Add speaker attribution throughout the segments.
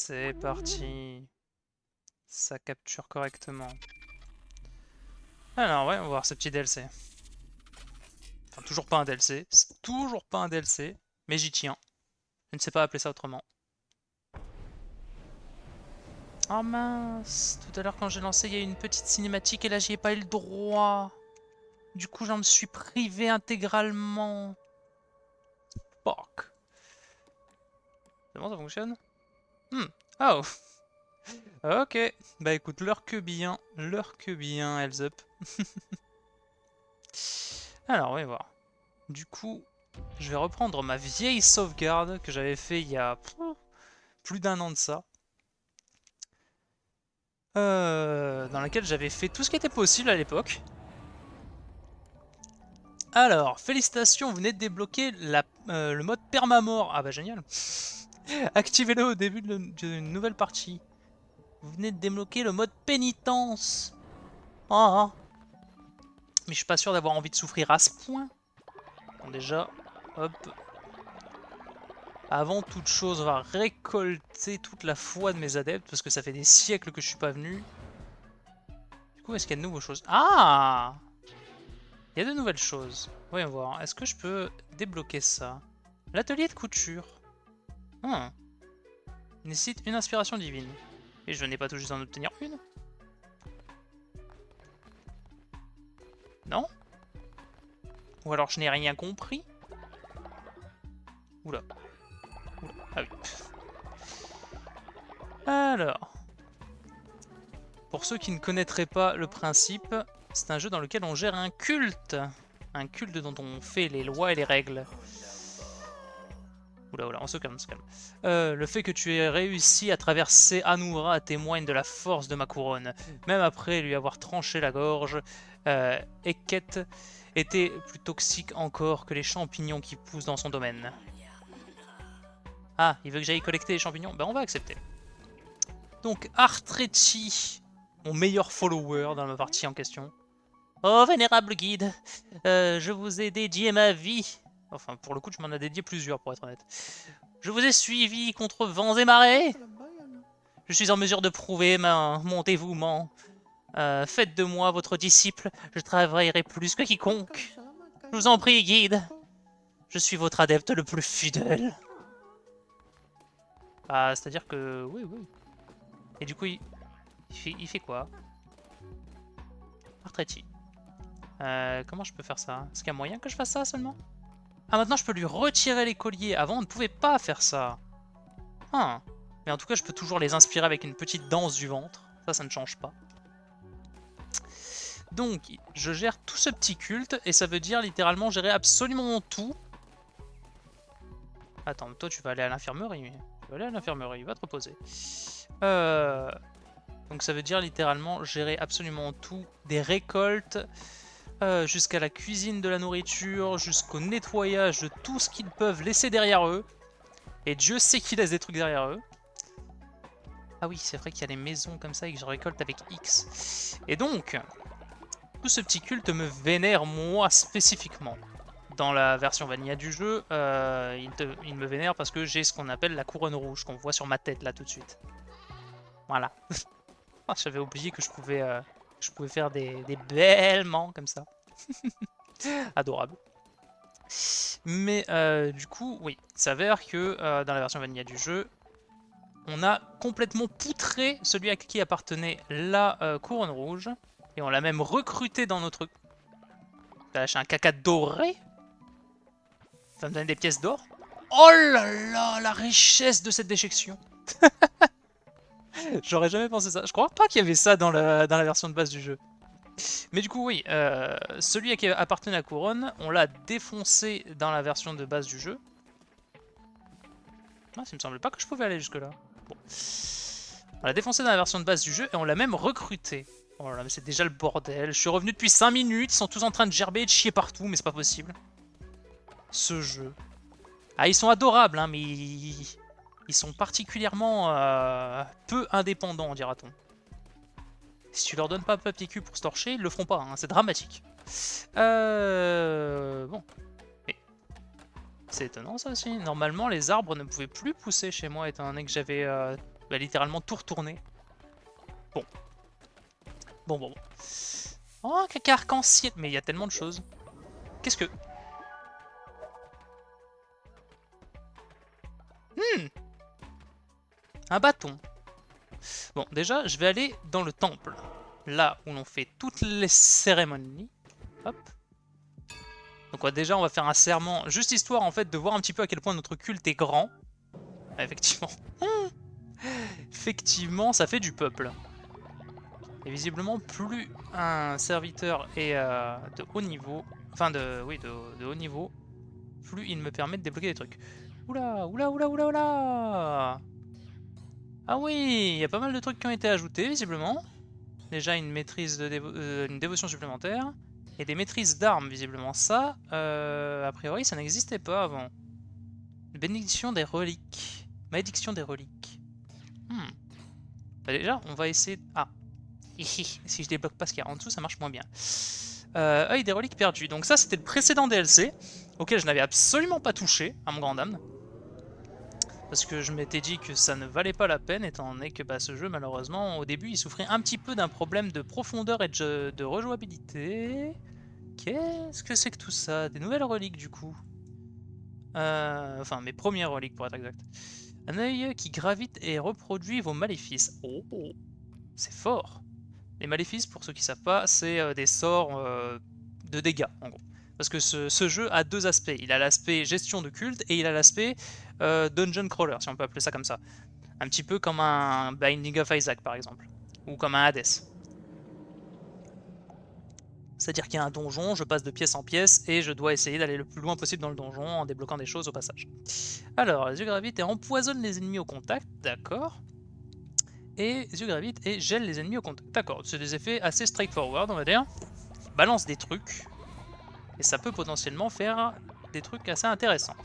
Speaker 1: C'est parti. Ça capture correctement. Alors ouais, on va voir ce petit DLC. Enfin, toujours pas un DLC. C'est toujours pas un DLC. Mais j'y tiens. Je ne sais pas appeler ça autrement. Oh mince. Tout à l'heure quand j'ai lancé, il y a eu une petite cinématique et là j'y ai pas eu le droit. Du coup j'en me suis privé intégralement. Fuck. C'est bon, ça fonctionne? Oh. Ok. Bah écoute, l'heure que bien, heads up. Alors, on va voir. Du coup, je vais reprendre ma vieille sauvegarde que j'avais fait il y a plus d'un an de ça. Dans laquelle j'avais fait tout ce qui était possible à l'époque. Alors, félicitations, vous venez de débloquer le mode permamort. Ah bah génial. Activez-le au début d'une nouvelle partie. Vous venez de débloquer le mode pénitence. Ah, ah. Mais je suis pas sûr d'avoir envie de souffrir à ce point. Bon, déjà, hop. Avant toute chose, on va récolter toute la foi de mes adeptes, parce que ça fait des siècles que je suis pas venu. Du coup, est-ce qu'il y a de nouvelles choses? Ah! Il y a de nouvelles choses. Voyons voir. Est-ce que je peux débloquer ça? L'atelier de couture. Hmm. Nécessite une inspiration divine. Et je n'ai pas tout juste d'en obtenir une? Non? Ou alors je n'ai rien compris? Oula. Oula. Ah oui. Alors. Pour ceux qui ne connaîtraient pas le principe, c'est un jeu dans lequel on gère un culte. Un culte dont on fait les lois et les règles. Oula, oula, on se calme, on se calme. Le fait que tu aies réussi à traverser Anura témoigne de la force de ma couronne. Même après lui avoir tranché la gorge, Eket était plus toxique encore que les champignons qui poussent dans son domaine. Ah, il veut que j'aille collecter les champignons? Ben on va accepter. Donc Artrechi, mon meilleur follower dans la partie en question. Oh vénérable guide, je vous ai dédié ma vie. Enfin, pour le coup, tu m'en as dédié plusieurs, pour être honnête. Je vous ai suivi contre vents et marées. Je suis en mesure de prouver mon dévouement. Faites de moi votre disciple, je travaillerai plus que quiconque. Je vous en prie, guide. Je suis votre adepte le plus fidèle. Ah, c'est-à-dire que... Oui, oui. Et du coup, il fait quoi? Artretti. Comment je peux faire ça? Est-ce qu'il y a moyen que je fasse ça seulement? Ah, maintenant je peux lui retirer les colliers. Avant, on ne pouvait pas faire ça. Ah. Mais en tout cas, je peux toujours les inspirer avec une petite danse du ventre. Ça ne change pas. Donc, je gère tout ce petit culte, et ça veut dire littéralement gérer absolument tout. Attends, toi tu vas aller à l'infirmerie. Tu vas aller à l'infirmerie, va te reposer. Donc ça veut dire littéralement gérer absolument tout, des récoltes, jusqu'à la cuisine de la nourriture, jusqu'au nettoyage de tout ce qu'ils peuvent laisser derrière eux. Et Dieu sait qu'ils laissent des trucs derrière eux. Ah oui, c'est vrai qu'il y a les maisons comme ça et que je récolte avec X. Et donc, tout ce petit culte me vénère moi spécifiquement. Dans la version vanilla du jeu, il me vénère parce que j'ai ce qu'on appelle la couronne rouge, qu'on voit sur ma tête là tout de suite. Voilà. J'avais oublié que je pouvais faire des bêlements comme ça. Adorable. Mais du coup, oui, il s'avère que dans la version vanilla du jeu, on a complètement poutré celui à qui appartenait la couronne rouge. Et on l'a même recruté dans notre... T'as lâché un caca doré? Ça me donne des pièces d'or? Oh là là, la richesse de cette déjection. J'aurais jamais pensé ça. Je crois pas qu'il y avait ça dans la version de base du jeu. Mais du coup, oui, celui à qui appartenait la couronne, on l'a défoncé dans la version de base du jeu. Ah, ça me semblait pas que je pouvais aller jusque-là. Bon. On l'a défoncé dans la version de base du jeu et on l'a même recruté. Oh là là, mais c'est déjà le bordel. Je suis revenu depuis 5 minutes, ils sont tous en train de gerber et de chier partout, mais c'est pas possible. Ce jeu. Ah, ils sont adorables, hein, mais ils sont particulièrement peu indépendants, dira-t-on. Si tu leur donnes pas papier cul pour se torcher, ils le feront pas, hein, c'est dramatique. Bon. Mais c'est étonnant ça aussi. Normalement, les arbres ne pouvaient plus pousser chez moi, étant donné que j'avais Bah, littéralement tout retourner. Bon. Bon. Oh, caca arc-en-ciel. Mais il y a tellement de choses. Qu'est-ce que... Un bâton. Bon, déjà, je vais aller dans le temple. Là où l'on fait toutes les cérémonies. Hop. Donc déjà, on va faire un serment, juste histoire en fait de voir un petit peu à quel point notre culte est grand. Ah, effectivement. Effectivement, ça fait du peuple. Et visiblement, plus un serviteur est de haut niveau, enfin de haut niveau, plus il me permet de débloquer des trucs. Oula. Ah oui, il y a pas mal de trucs qui ont été ajoutés, visiblement. Déjà une maîtrise de une dévotion supplémentaire. Et des maîtrises d'armes, visiblement. Ça, a priori, ça n'existait pas avant. Bénédiction des reliques. Malédiction des reliques. Bah déjà, on va essayer... Ah. Si je débloque pas ce qu'il y a en dessous, ça marche moins bien. Œil des reliques perdues. Donc ça, c'était le précédent DLC, auquel je n'avais absolument pas touché, à mon grand dame. Parce que je m'étais dit que ça ne valait pas la peine, étant donné que ce jeu, malheureusement, au début, il souffrait un petit peu d'un problème de profondeur et de rejouabilité. Qu'est-ce que c'est que tout ça? Des nouvelles reliques, du coup. Enfin, mes premières reliques, pour être exact. Un œil qui gravite et reproduit vos maléfices. Oh, c'est fort. Les maléfices, pour ceux qui ne savent pas, c'est des sorts de dégâts, en gros. Parce que ce jeu a deux aspects. Il a l'aspect gestion de culte et il a l'aspect dungeon crawler, si on peut appeler ça comme ça. Un petit peu comme un Binding of Isaac, par exemple. Ou comme un Hades. C'est-à-dire qu'il y a un donjon, je passe de pièce en pièce et je dois essayer d'aller le plus loin possible dans le donjon en débloquant des choses au passage. Alors, les yeux gravitent et empoisonnent les ennemis au contact, d'accord. Et les yeux gravitent et gèlent les ennemis au contact, d'accord. C'est des effets assez straightforward, on va dire. Balance des trucs et ça peut potentiellement faire des trucs assez intéressants.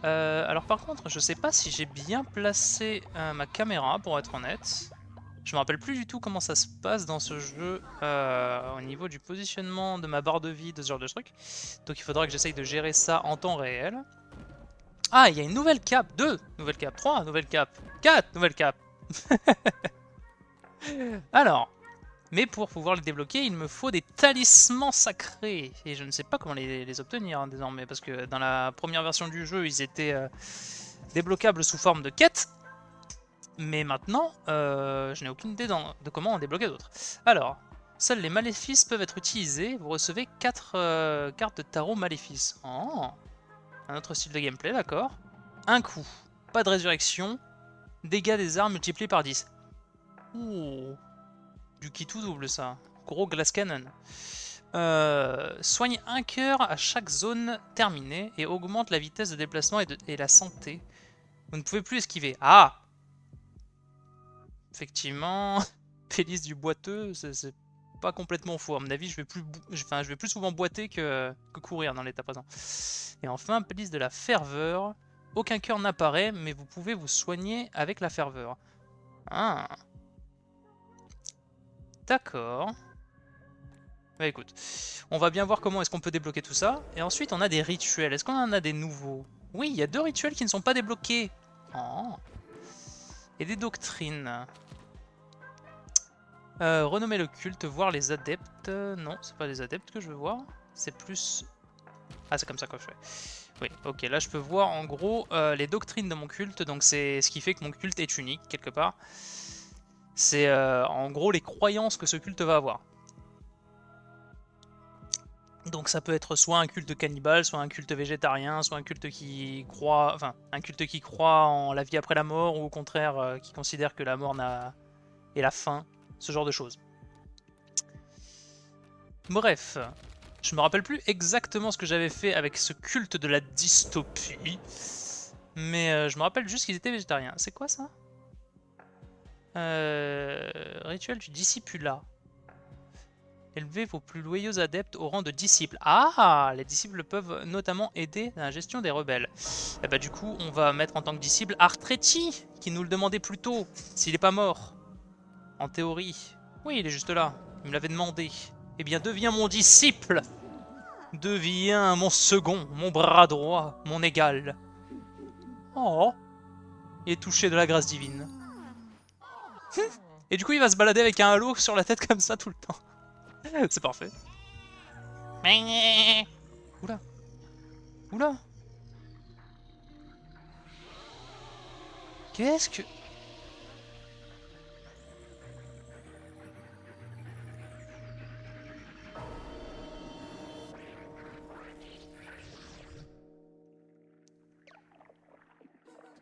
Speaker 1: Alors par contre, je sais pas si j'ai bien placé ma caméra, pour être honnête. Je me rappelle plus du tout comment ça se passe dans ce jeu au niveau du positionnement de ma barre de vie, de ce genre de truc. Donc il faudra que j'essaye de gérer ça en temps réel. Ah, il y a une nouvelle cape, 2 nouvelles capes, 3 nouvelles capes, 4 nouvelles capes. Alors, mais pour pouvoir les débloquer, il me faut des talismans sacrés. Et je ne sais pas comment les obtenir hein, désormais, parce que dans la première version du jeu, ils étaient débloquables sous forme de quête. Mais maintenant, je n'ai aucune idée de comment en débloquer d'autres. Alors, seuls les maléfices peuvent être utilisés. Vous recevez 4 cartes de tarot maléfices. Oh, un autre style de gameplay, d'accord. Un coup, pas de résurrection. Dégâts des armes multipliés par 10. Ouh, du qui tout double ça. Gros glass cannon. Soigne un cœur à chaque zone terminée et augmente la vitesse de déplacement et la santé. Vous ne pouvez plus esquiver. Ah! Effectivement, Pélice du boiteux, c'est pas complètement faux. À mon avis, je vais plus souvent boiter que courir dans l'état présent. Et enfin, Pélice de la ferveur. Aucun cœur n'apparaît, mais vous pouvez vous soigner avec la ferveur. Ah. D'accord. Bah écoute, on va bien voir comment est-ce qu'on peut débloquer tout ça. Et ensuite, on a des rituels. Est-ce qu'on en a des nouveaux? Oui, il y a 2 rituels qui ne sont pas débloqués. Oh. Et des doctrines. Renommer le culte, voir les adeptes. Non, c'est pas les adeptes que je veux voir. C'est plus... Ah, c'est comme ça que je fais. Oui, ok, là je peux voir en gros les doctrines de mon culte. Donc c'est ce qui fait que mon culte est unique, quelque part. C'est en gros les croyances que ce culte va avoir. Donc ça peut être soit un culte cannibale, soit un culte végétarien, soit un culte qui croit... Enfin, un culte qui croit en la vie après la mort, ou au contraire, qui considère que la mort est la fin. Ce genre de choses. Bref, je me rappelle plus exactement ce que j'avais fait avec ce culte de la dystopie, mais je me rappelle juste qu'ils étaient végétariens. C'est quoi ça? Rituel du discipula. Élevez vos plus loyaux adeptes au rang de disciples. Ah, les disciples peuvent notamment aider dans la gestion des rebelles. Et bah du coup, on va mettre en tant que disciple Artretti, qui nous le demandait plus tôt, s'il n'est pas mort. En théorie. Oui, il est juste là. Il me l'avait demandé. Eh bien, deviens mon disciple. Deviens mon second, mon bras droit, mon égal. Oh, il est touché de la grâce divine. Et du coup, il va se balader avec un halo sur la tête comme ça tout le temps. C'est parfait. Oula. Oula. Qu'est-ce que...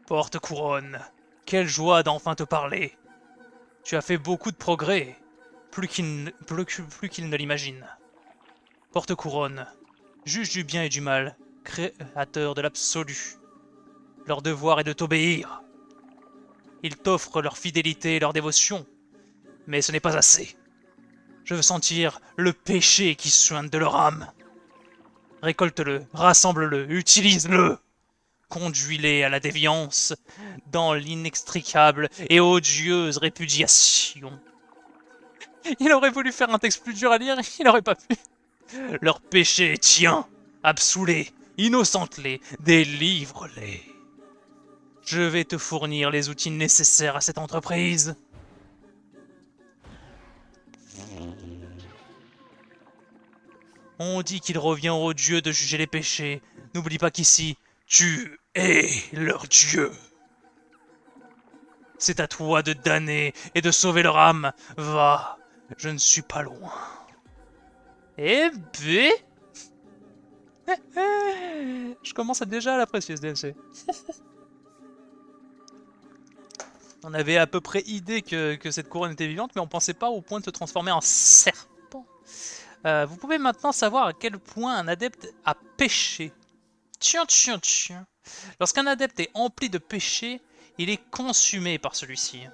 Speaker 1: Porte-couronne, quelle joie d'enfin te parler. Tu as fait beaucoup de progrès, plus qu'il ne l'imagine. Porte-couronne, juge du bien et du mal, créateur de l'absolu. Leur devoir est de t'obéir. Ils t'offrent leur fidélité et leur dévotion, mais ce n'est pas assez. Je veux sentir le péché qui soigne de leur âme. Récolte-le, rassemble-le, utilise-le. Conduis-les à la déviance, dans l'inextricable et odieuse répudiation. Il aurait voulu faire un texte plus dur à lire, il n'aurait pas pu. Leur péché est tien. Absous-les, innocente-les, délivre-les. Je vais te fournir les outils nécessaires à cette entreprise. On dit qu'il revient aux dieux de juger les péchés. N'oublie pas qu'ici, tu es leur dieu. C'est à toi de damner et de sauver leur âme. Va, je ne suis pas loin. Eh ben... Je commence à déjà l'apprécier ce DLC. On avait à peu près idée que cette couronne était vivante, mais on pensait pas au point de se transformer en serpent. Vous pouvez maintenant savoir à quel point un adepte a péché. Tiens, tiens, tiens. Lorsqu'un adepte est empli de péché, il est consumé par celui-ci.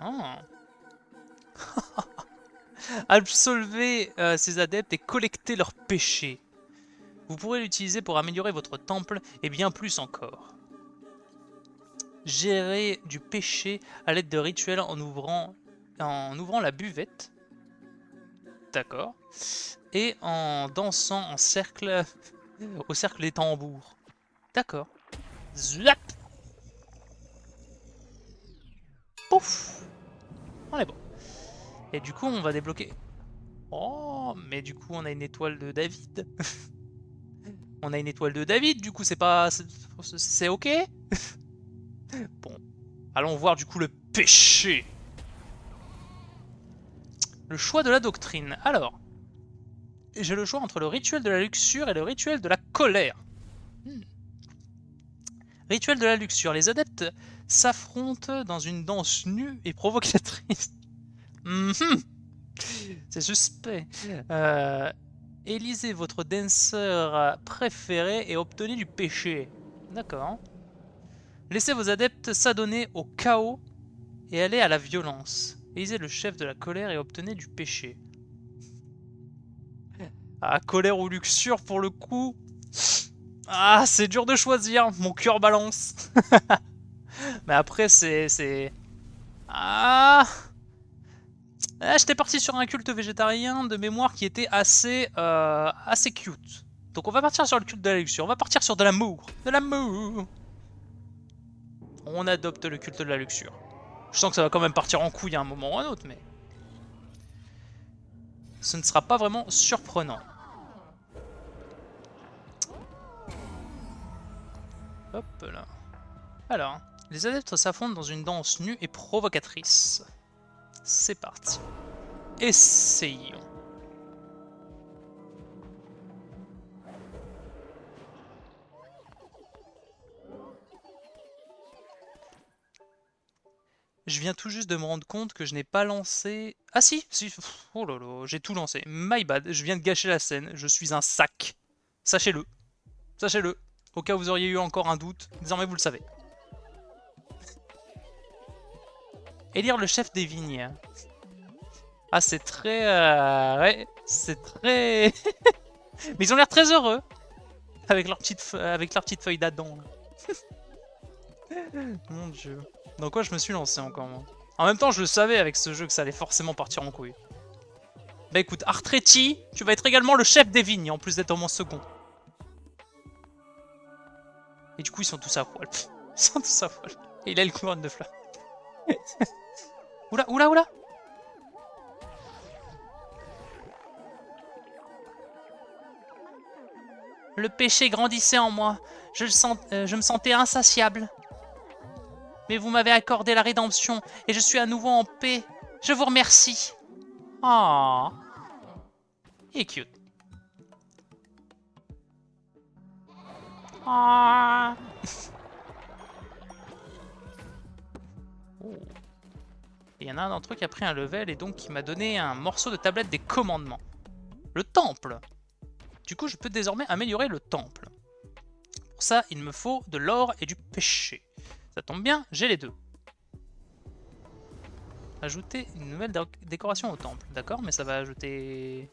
Speaker 1: Absolvez ces adeptes et collectez leurs péchés. Vous pourrez l'utiliser pour améliorer votre temple et bien plus encore. Gérer du péché à l'aide de rituels en ouvrant la buvette. D'accord. Et en dansant en cercle au cercle des tambours. D'accord. Zouap. Pouf. On est bon. Et du coup, on va débloquer... Oh, mais du coup, on a une étoile de David. On a une étoile de David, du coup, c'est pas... C'est ok. Bon. Allons voir, du coup, le péché. Le choix de la doctrine. Alors, j'ai le choix entre le rituel de la luxure et le rituel de la colère. Rituel de la luxure. Les adeptes s'affrontent dans une danse nue et provocatrice. C'est suspect. Élisez votre danseur préféré et obtenez du péché. D'accord. Laissez vos adeptes s'adonner au chaos et aller à la violence. Élisez le chef de la colère et obtenez du péché. Ah, colère ou luxure pour le coup. Ah, c'est dur de choisir. Mon cœur balance. Mais après, c'est... Ah, j'étais parti sur un culte végétarien de mémoire qui était assez cute. Donc on va partir sur le culte de la luxure. On va partir sur de l'amour. De l'amour. On adopte le culte de la luxure. Je sens que ça va quand même partir en couille à un moment ou à un autre, mais... ce ne sera pas vraiment surprenant. Hop là. Alors, les adeptes s'affrontent dans une danse nue et provocatrice. C'est parti. Essayons. Je viens tout juste de me rendre compte que je n'ai pas lancé... Ah si, si, oh là là, j'ai tout lancé. My bad, je viens de gâcher la scène, je suis un sac. Sachez-le. Sachez-le. Au cas où vous auriez eu encore un doute, désormais vous le savez. Élire le chef des vignes. Ah, c'est très... ouais, c'est très... Mais ils ont l'air très heureux. Avec leur petite feuille d'Adam. Mon dieu. Dans quoi je me suis lancé encore, moi. En même temps, je le savais avec ce jeu que ça allait forcément partir en couille. Bah écoute, Artretti, tu vas être également le chef des vignes, en plus d'être mon second. Et du coup, ils sont tous à poil. Ils sont tous à poil. Et il a le couronne de fleurs. Oula, oula, oula. Le péché grandissait en moi. Je me sentais insatiable. Mais vous m'avez accordé la rédemption et je suis à nouveau en paix. Je vous remercie. Oh, il est cute. Oh. Oh. Il y en a un d'entre eux qui a pris un level et donc qui m'a donné un morceau de tablette des commandements. Le temple. Du coup, je peux désormais améliorer le temple. Pour ça, il me faut de l'or et du péché. Ça tombe bien, j'ai les deux. Ajouter une nouvelle décoration au temple. D'accord, mais ça va ajouter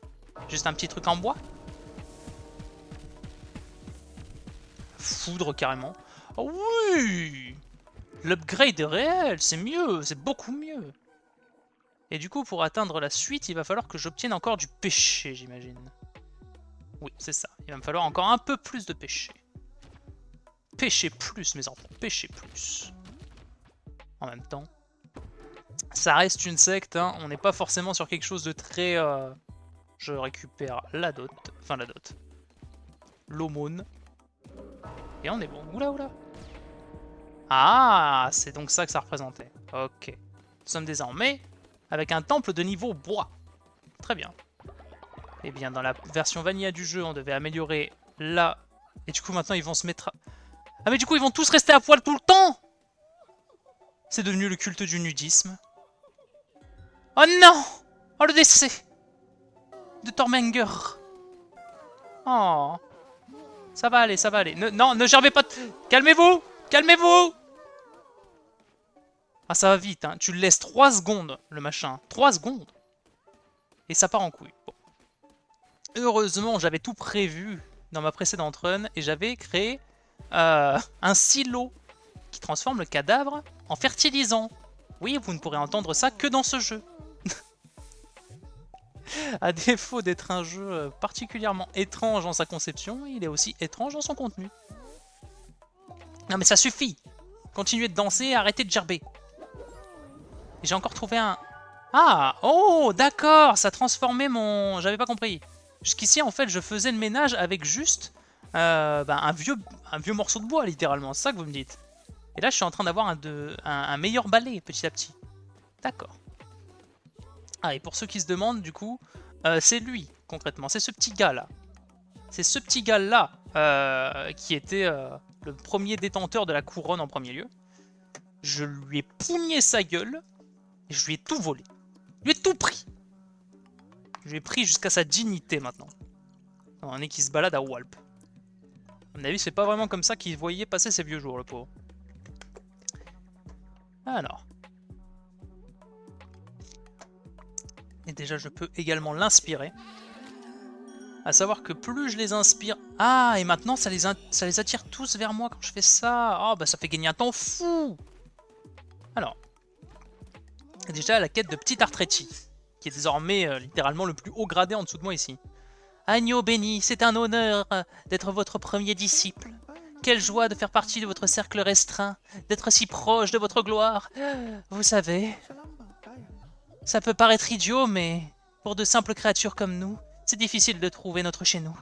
Speaker 1: juste un petit truc en bois. Foudre carrément. Oh oui! L'upgrade est réel, c'est mieux, c'est beaucoup mieux. Et du coup, pour atteindre la suite, il va falloir que j'obtienne encore du péché, j'imagine. Oui, c'est ça. Il va me falloir encore un peu plus de péché. Péché plus, mes enfants, péché plus. En même temps, ça reste une secte, hein. On n'est pas forcément sur quelque chose de très... Je récupère la dot, enfin la dot. L'aumône. Et on est bon. Oula, oula. Ah, c'est donc ça que ça représentait. Ok. Nous sommes désormais avec un temple de niveau bois. Très bien. Eh bien, dans la version vanilla du jeu, on devait améliorer là. Et du coup, maintenant, ils vont se mettre... Ah, mais du coup, ils vont tous rester à poil tout le temps. C'est devenu le culte du nudisme. Oh non! Oh, le décès de Tormenger. Oh. Ça va aller, ça va aller. Non, ne gerbez pas... Calmez-vous! Calmez-vous! Ah, ça va vite, hein. Tu le laisses 3 secondes, le machin. 3 secondes. Et ça part en couille. Bon. Heureusement, j'avais tout prévu dans ma précédente run et j'avais créé un silo qui transforme le cadavre en fertilisant. Oui, vous ne pourrez entendre ça que dans ce jeu. À défaut d'être un jeu particulièrement étrange dans sa conception, il est aussi étrange dans son contenu. Non mais ça suffit. Continuez de danser et arrêtez de gerber. Et j'ai encore trouvé un... Ah! Oh, d'accord! Ça transformait mon... J'avais pas compris. Jusqu'ici, en fait, je faisais le ménage avec juste un vieux morceau de bois, littéralement. C'est ça que vous me dites. Et là, je suis en train d'avoir un meilleur balai, petit à petit. D'accord. Ah, et pour ceux qui se demandent, du coup, c'est lui, concrètement. C'est ce petit gars-là. C'est ce petit gars-là qui était le premier détenteur de la couronne en premier lieu. Je lui ai pugné sa gueule et je lui ai tout volé. Je lui ai tout pris. Je lui ai pris jusqu'à sa dignité maintenant. On est qui se balade à Walp. À mon avis, c'est pas vraiment comme ça qu'il voyait passer ses vieux jours, le pauvre. Alors. Et déjà, je peux également l'inspirer. À savoir que plus je les inspire... Ah, et maintenant, ça les attire tous vers moi quand je fais ça. Oh, bah ça fait gagner un temps fou. Alors. Déjà, la quête de Petit Artretti, qui est désormais littéralement le plus haut gradé en dessous de moi ici. Agneau béni, c'est un honneur d'être votre premier disciple. Quelle joie de faire partie de votre cercle restreint, d'être si proche de votre gloire. Vous savez, ça peut paraître idiot, mais pour de simples créatures comme nous, c'est difficile de trouver notre chez nous.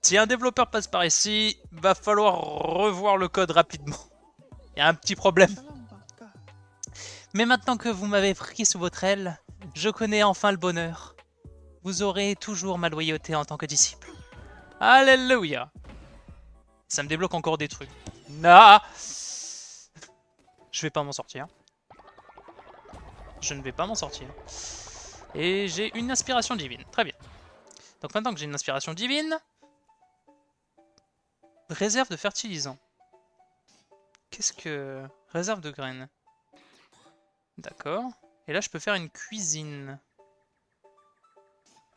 Speaker 1: Si un développeur passe par ici, va falloir revoir le code rapidement. Il y a un petit problème. Mais maintenant que vous m'avez pris sous votre aile, je connais enfin le bonheur. Vous aurez toujours ma loyauté en tant que disciple. Alléluia. Ça me débloque encore des trucs. Nah. Je vais pas m'en sortir. Je ne vais pas m'en sortir. Et j'ai une inspiration divine. Très bien. Donc maintenant que j'ai une inspiration divine... Réserve de fertilisant. Qu'est-ce que... Réserve de graines. D'accord. Et là, je peux faire une cuisine.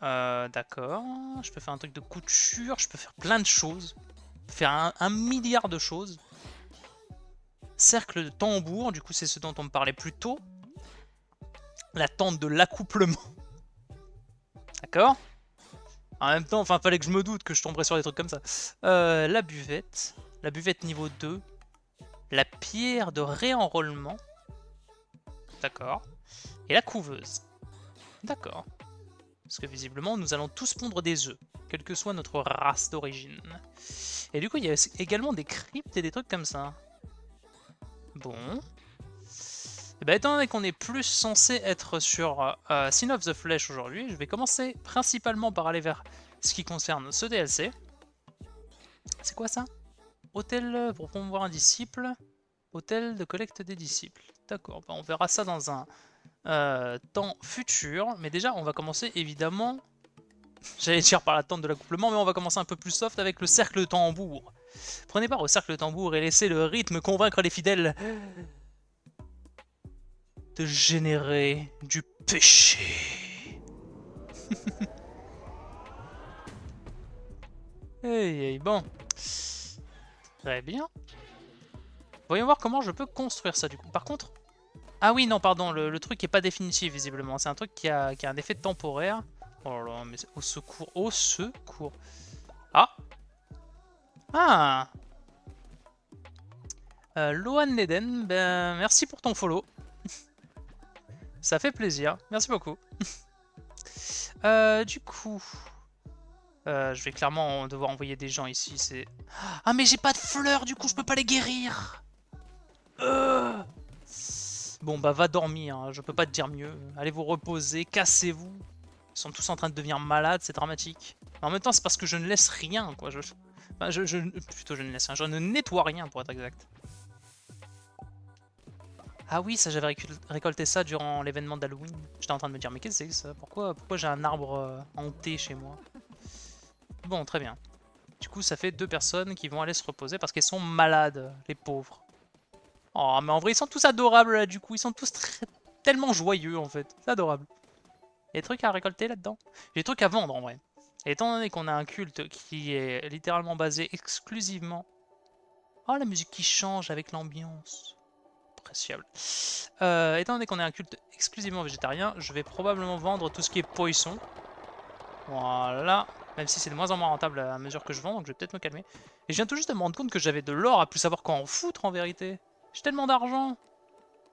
Speaker 1: D'accord. Je peux faire un truc de couture. Je peux faire plein de choses. Je peux faire un milliard de choses. Cercle de tambour. Du coup, c'est ce dont on me parlait plus tôt. La tente de l'accouplement. D'accord. En même temps, enfin, fallait que je me doute que je tomberais sur des trucs comme ça. La buvette. La buvette niveau 2. La pierre de réenrôlement. D'accord. Et la couveuse. D'accord. Parce que visiblement, nous allons tous pondre des œufs, quelle que soit notre race d'origine. Et du coup, il y a également des cryptes et des trucs comme ça. Bon. Et bah, étant donné qu'on est plus censé être sur Sin of the Flesh aujourd'hui, je vais commencer principalement par aller vers ce qui concerne ce DLC. C'est quoi ça? Hôtel pour promouvoir un disciple. Hôtel de collecte des disciples. D'accord, bah on verra ça dans un temps futur. Mais déjà, on va commencer évidemment... J'allais dire par la tente de l'accouplement, mais on va commencer un peu plus soft avec le cercle de tambour. Prenez part au cercle de tambour et laissez le rythme convaincre les fidèles de générer du péché. Hey, bon. Très bien. Voyons voir comment je peux construire ça du coup. Par contre... Ah oui, non, pardon, le truc est pas définitif visiblement. C'est un truc qui a un effet temporaire. Oh là là, mais au secours, au secours. Ah! Ah! Loan Leden, ben merci pour ton follow. Ça fait plaisir, merci beaucoup. Du coup... je vais clairement devoir envoyer des gens ici, c'est... Ah mais j'ai pas de fleurs, du coup je peux pas les guérir. Bon bah va dormir, hein, je peux pas te dire mieux. Allez vous reposer, cassez-vous. Ils sont tous en train de devenir malades, c'est dramatique. Mais en même temps c'est parce que je ne laisse rien, quoi. Enfin, plutôt je ne laisse rien, je ne nettoie rien pour être exact. Ah oui, ça j'avais récolté ça durant l'événement d'Halloween. J'étais en train de me dire mais qu'est-ce que c'est que ça? Pourquoi j'ai un arbre hanté chez moi? Bon, très bien. Du coup, ça fait 2 personnes qui vont aller se reposer parce qu'elles sont malades, les pauvres. Oh, mais en vrai, ils sont tous adorables là, du coup. Ils sont tous tellement joyeux en fait. C'est adorable. Il y a des trucs à récolter là-dedans. J'ai des trucs à vendre en vrai. Et étant donné qu'on a un culte qui est littéralement basé exclusivement... Oh, la musique qui change avec l'ambiance. Appréciable. Étant donné qu'on est un culte exclusivement végétarien, je vais probablement vendre tout ce qui est poisson. Voilà. Même si c'est de moins en moins rentable à mesure que je vends, donc je vais peut-être me calmer. Et je viens tout juste de me rendre compte que j'avais de l'or à plus savoir quoi en foutre en vérité. J'ai tellement d'argent.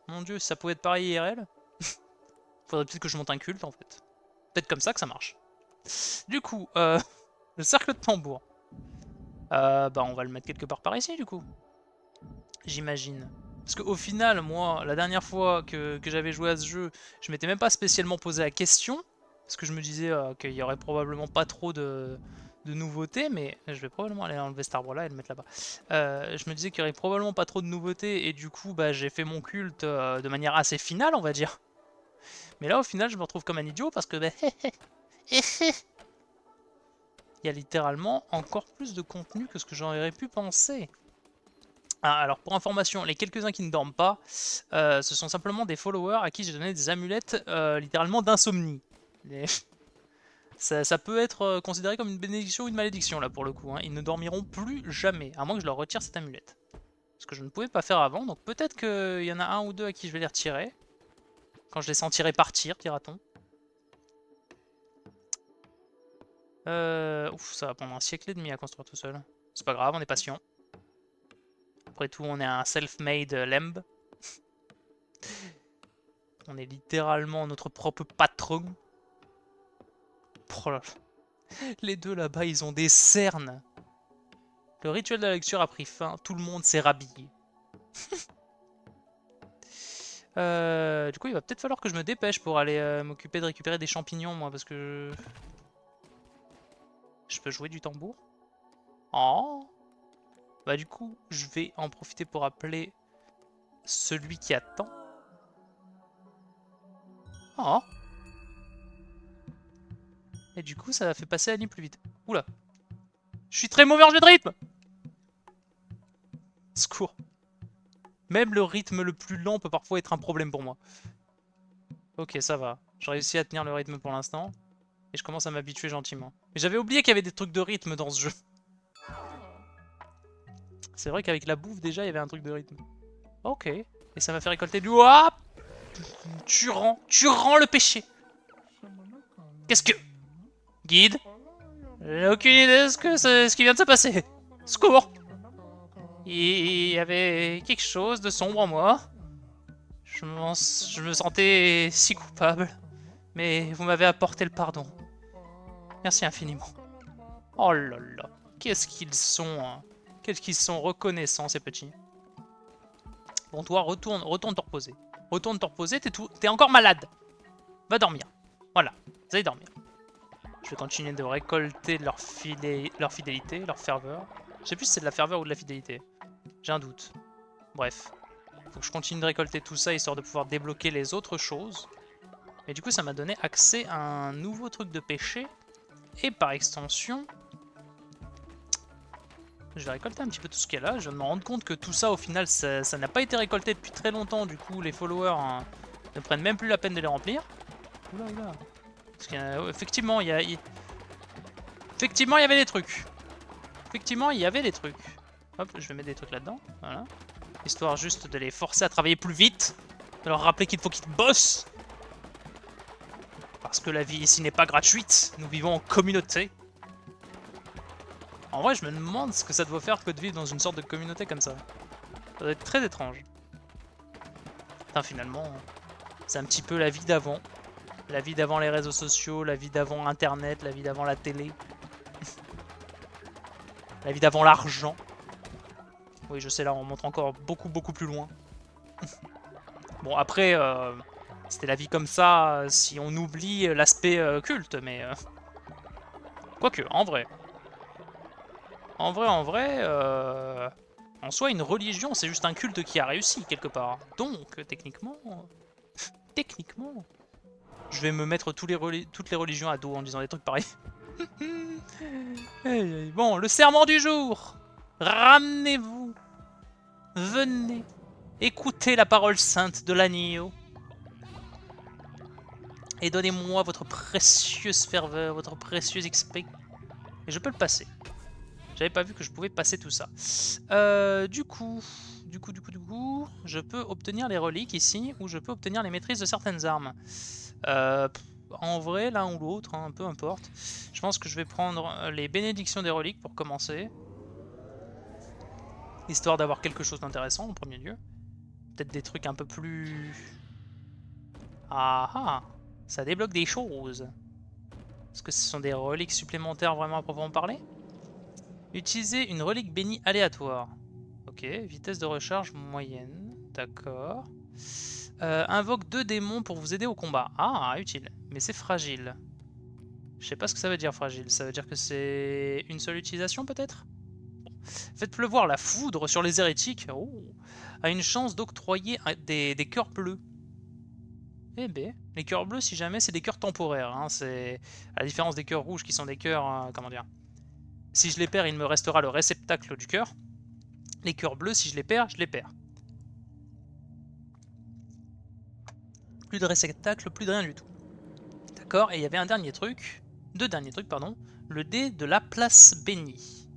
Speaker 1: Mon dieu, si ça pouvait être pareil IRL. Faudrait peut-être que je monte un culte en fait. Peut-être comme ça que ça marche. Du coup, le cercle de tambour. Bah on va le mettre quelque part par ici du coup. J'imagine. Parce qu'au final, moi, la dernière fois que j'avais joué à ce jeu, je m'étais même pas spécialement posé la question. Parce que je me disais qu'il y aurait probablement pas trop de nouveautés, mais je vais probablement aller enlever cet arbre là et le mettre là-bas. Je me disais qu'il y aurait probablement pas trop de nouveautés et du coup bah, j'ai fait mon culte de manière assez finale on va dire. Mais là au final je me retrouve comme un idiot parce que bah, il y a littéralement encore plus de contenu que ce que j'aurais pu penser. Ah, alors pour information, les quelques-uns qui ne dorment pas, ce sont simplement des followers à qui j'ai donné des amulettes littéralement d'insomnie. Les... Ça peut être considéré comme une bénédiction ou une malédiction là pour le coup. Hein. Ils ne dormiront plus jamais, à moins que je leur retire cette amulette. Ce que je ne pouvais pas faire avant, donc peut-être qu'il y en a un ou deux à qui je vais les retirer. Quand je les sentirai partir, dira-t-on. Ouf, ça va prendre un siècle et demi à construire tout seul. C'est pas grave, on est patient. Après tout, on est un self-made lemb. On est littéralement notre propre patron. Oh là là. Les deux là-bas, ils ont des cernes. Le rituel de la lecture a pris fin, tout le monde s'est rhabillé. Du coup, il va peut-être falloir que je me dépêche pour aller m'occuper de récupérer des champignons, moi, parce que... Je peux jouer du tambour? Oh! Bah du coup, je vais en profiter pour appeler celui qui attend. Oh! Et du coup, ça fait passer la nuit plus vite. Oula! Je suis très mauvais en jeu de rythme! Secours. Même le rythme le plus lent peut parfois être un problème pour moi. Ok, ça va. J'ai réussi à tenir le rythme pour l'instant. Et je commence à m'habituer gentiment. Mais j'avais oublié qu'il y avait des trucs de rythme dans ce jeu. C'est vrai qu'avec la bouffe, déjà, il y avait un truc de rythme. Ok. Et ça m'a fait récolter du... Ouah, tu rends le péché. Qu'est-ce que... Guide? J'ai aucune idée de ce qui vient de se passer. Secours! Il y avait quelque chose de sombre en moi. Je me sentais si coupable. Mais vous m'avez apporté le pardon. Merci infiniment. Oh là là. Qu'est-ce qu'ils sont, hein. Qu'est-ce qu'ils sont reconnaissants, ces petits. Bon, toi, retourne te reposer. Retourne te reposer, t'es encore malade. Va dormir. Voilà, vous allez dormir. Je vais continuer de récolter leur fidélité, leur ferveur. Je sais plus si c'est de la ferveur ou de la fidélité. J'ai un doute. Bref. Faut que je continue de récolter tout ça, histoire de pouvoir débloquer les autres choses. Et du coup, ça m'a donné accès à un nouveau truc de pêcher. Et par extension... je vais récolter un petit peu tout ce qu'il y a là. Je viens de me rendre compte que tout ça, au final, ça n'a pas été récolté depuis très longtemps. Du coup, les followers ne prennent même plus la peine de les remplir. Oula, oula. Parce qu'effectivement, effectivement, il y avait des trucs. Effectivement, il y avait des trucs. Hop, je vais mettre des trucs là-dedans. Voilà. Histoire juste de les forcer à travailler plus vite. De leur rappeler qu'il faut qu'ils bossent. Parce que la vie ici n'est pas gratuite. Nous vivons en communauté. En vrai, je me demande ce que ça doit faire que de vivre dans une sorte de communauté comme ça. Ça doit être très étrange. Enfin, finalement, c'est un petit peu la vie d'avant. La vie d'avant les réseaux sociaux, la vie d'avant Internet, la vie d'avant la télé. La vie d'avant l'argent. Oui, je sais, là, on montre encore beaucoup plus loin. Bon, après, c'était la vie comme ça, si on oublie l'aspect culte, mais... quoique, en vrai. En vrai, en soi, une religion, c'est juste un culte qui a réussi, quelque part. Donc, techniquement... techniquement... je vais me mettre toutes les religions à dos en disant des trucs pareils. Bon, le serment du jour. Ramenez-vous. Venez. Écoutez la parole sainte de l'agneau. Et donnez-moi votre précieuse ferveur, votre précieux XP. Et je peux le passer. J'avais pas vu que je pouvais passer tout ça. Du coup, je peux obtenir les reliques ici, ou je peux obtenir les maîtrises de certaines armes. En vrai, l'un ou l'autre, hein, peu importe. Je pense que je vais prendre les bénédictions des reliques pour commencer. Histoire d'avoir quelque chose d'intéressant en premier lieu. Peut-être des trucs un peu plus... ah ah, ça débloque des choses. Est-ce que ce sont des reliques supplémentaires vraiment à proprement parler? Utiliser une relique bénie aléatoire. Ok, vitesse de recharge moyenne. D'accord. Invoque 2 démons pour vous aider au combat. Ah, utile. Mais c'est fragile. Je sais pas ce que ça veut dire fragile. Ça veut dire que c'est une seule utilisation peut-être? Bon. Faites pleuvoir la foudre sur les hérétiques. Oh. A une chance d'octroyer des cœurs bleus. Eh ben, les cœurs bleus, si jamais, c'est des cœurs temporaires. Hein. C'est à la différence des cœurs rouges qui sont des cœurs... comment dire? Si je les perds, il me restera le réceptacle du cœur. Les cœurs bleus, si je les perds, je les perds. Plus de réceptacle, plus de rien du tout. D'accord, et il y avait un dernier truc. 2 derniers trucs, pardon. Le dé de la place bénie.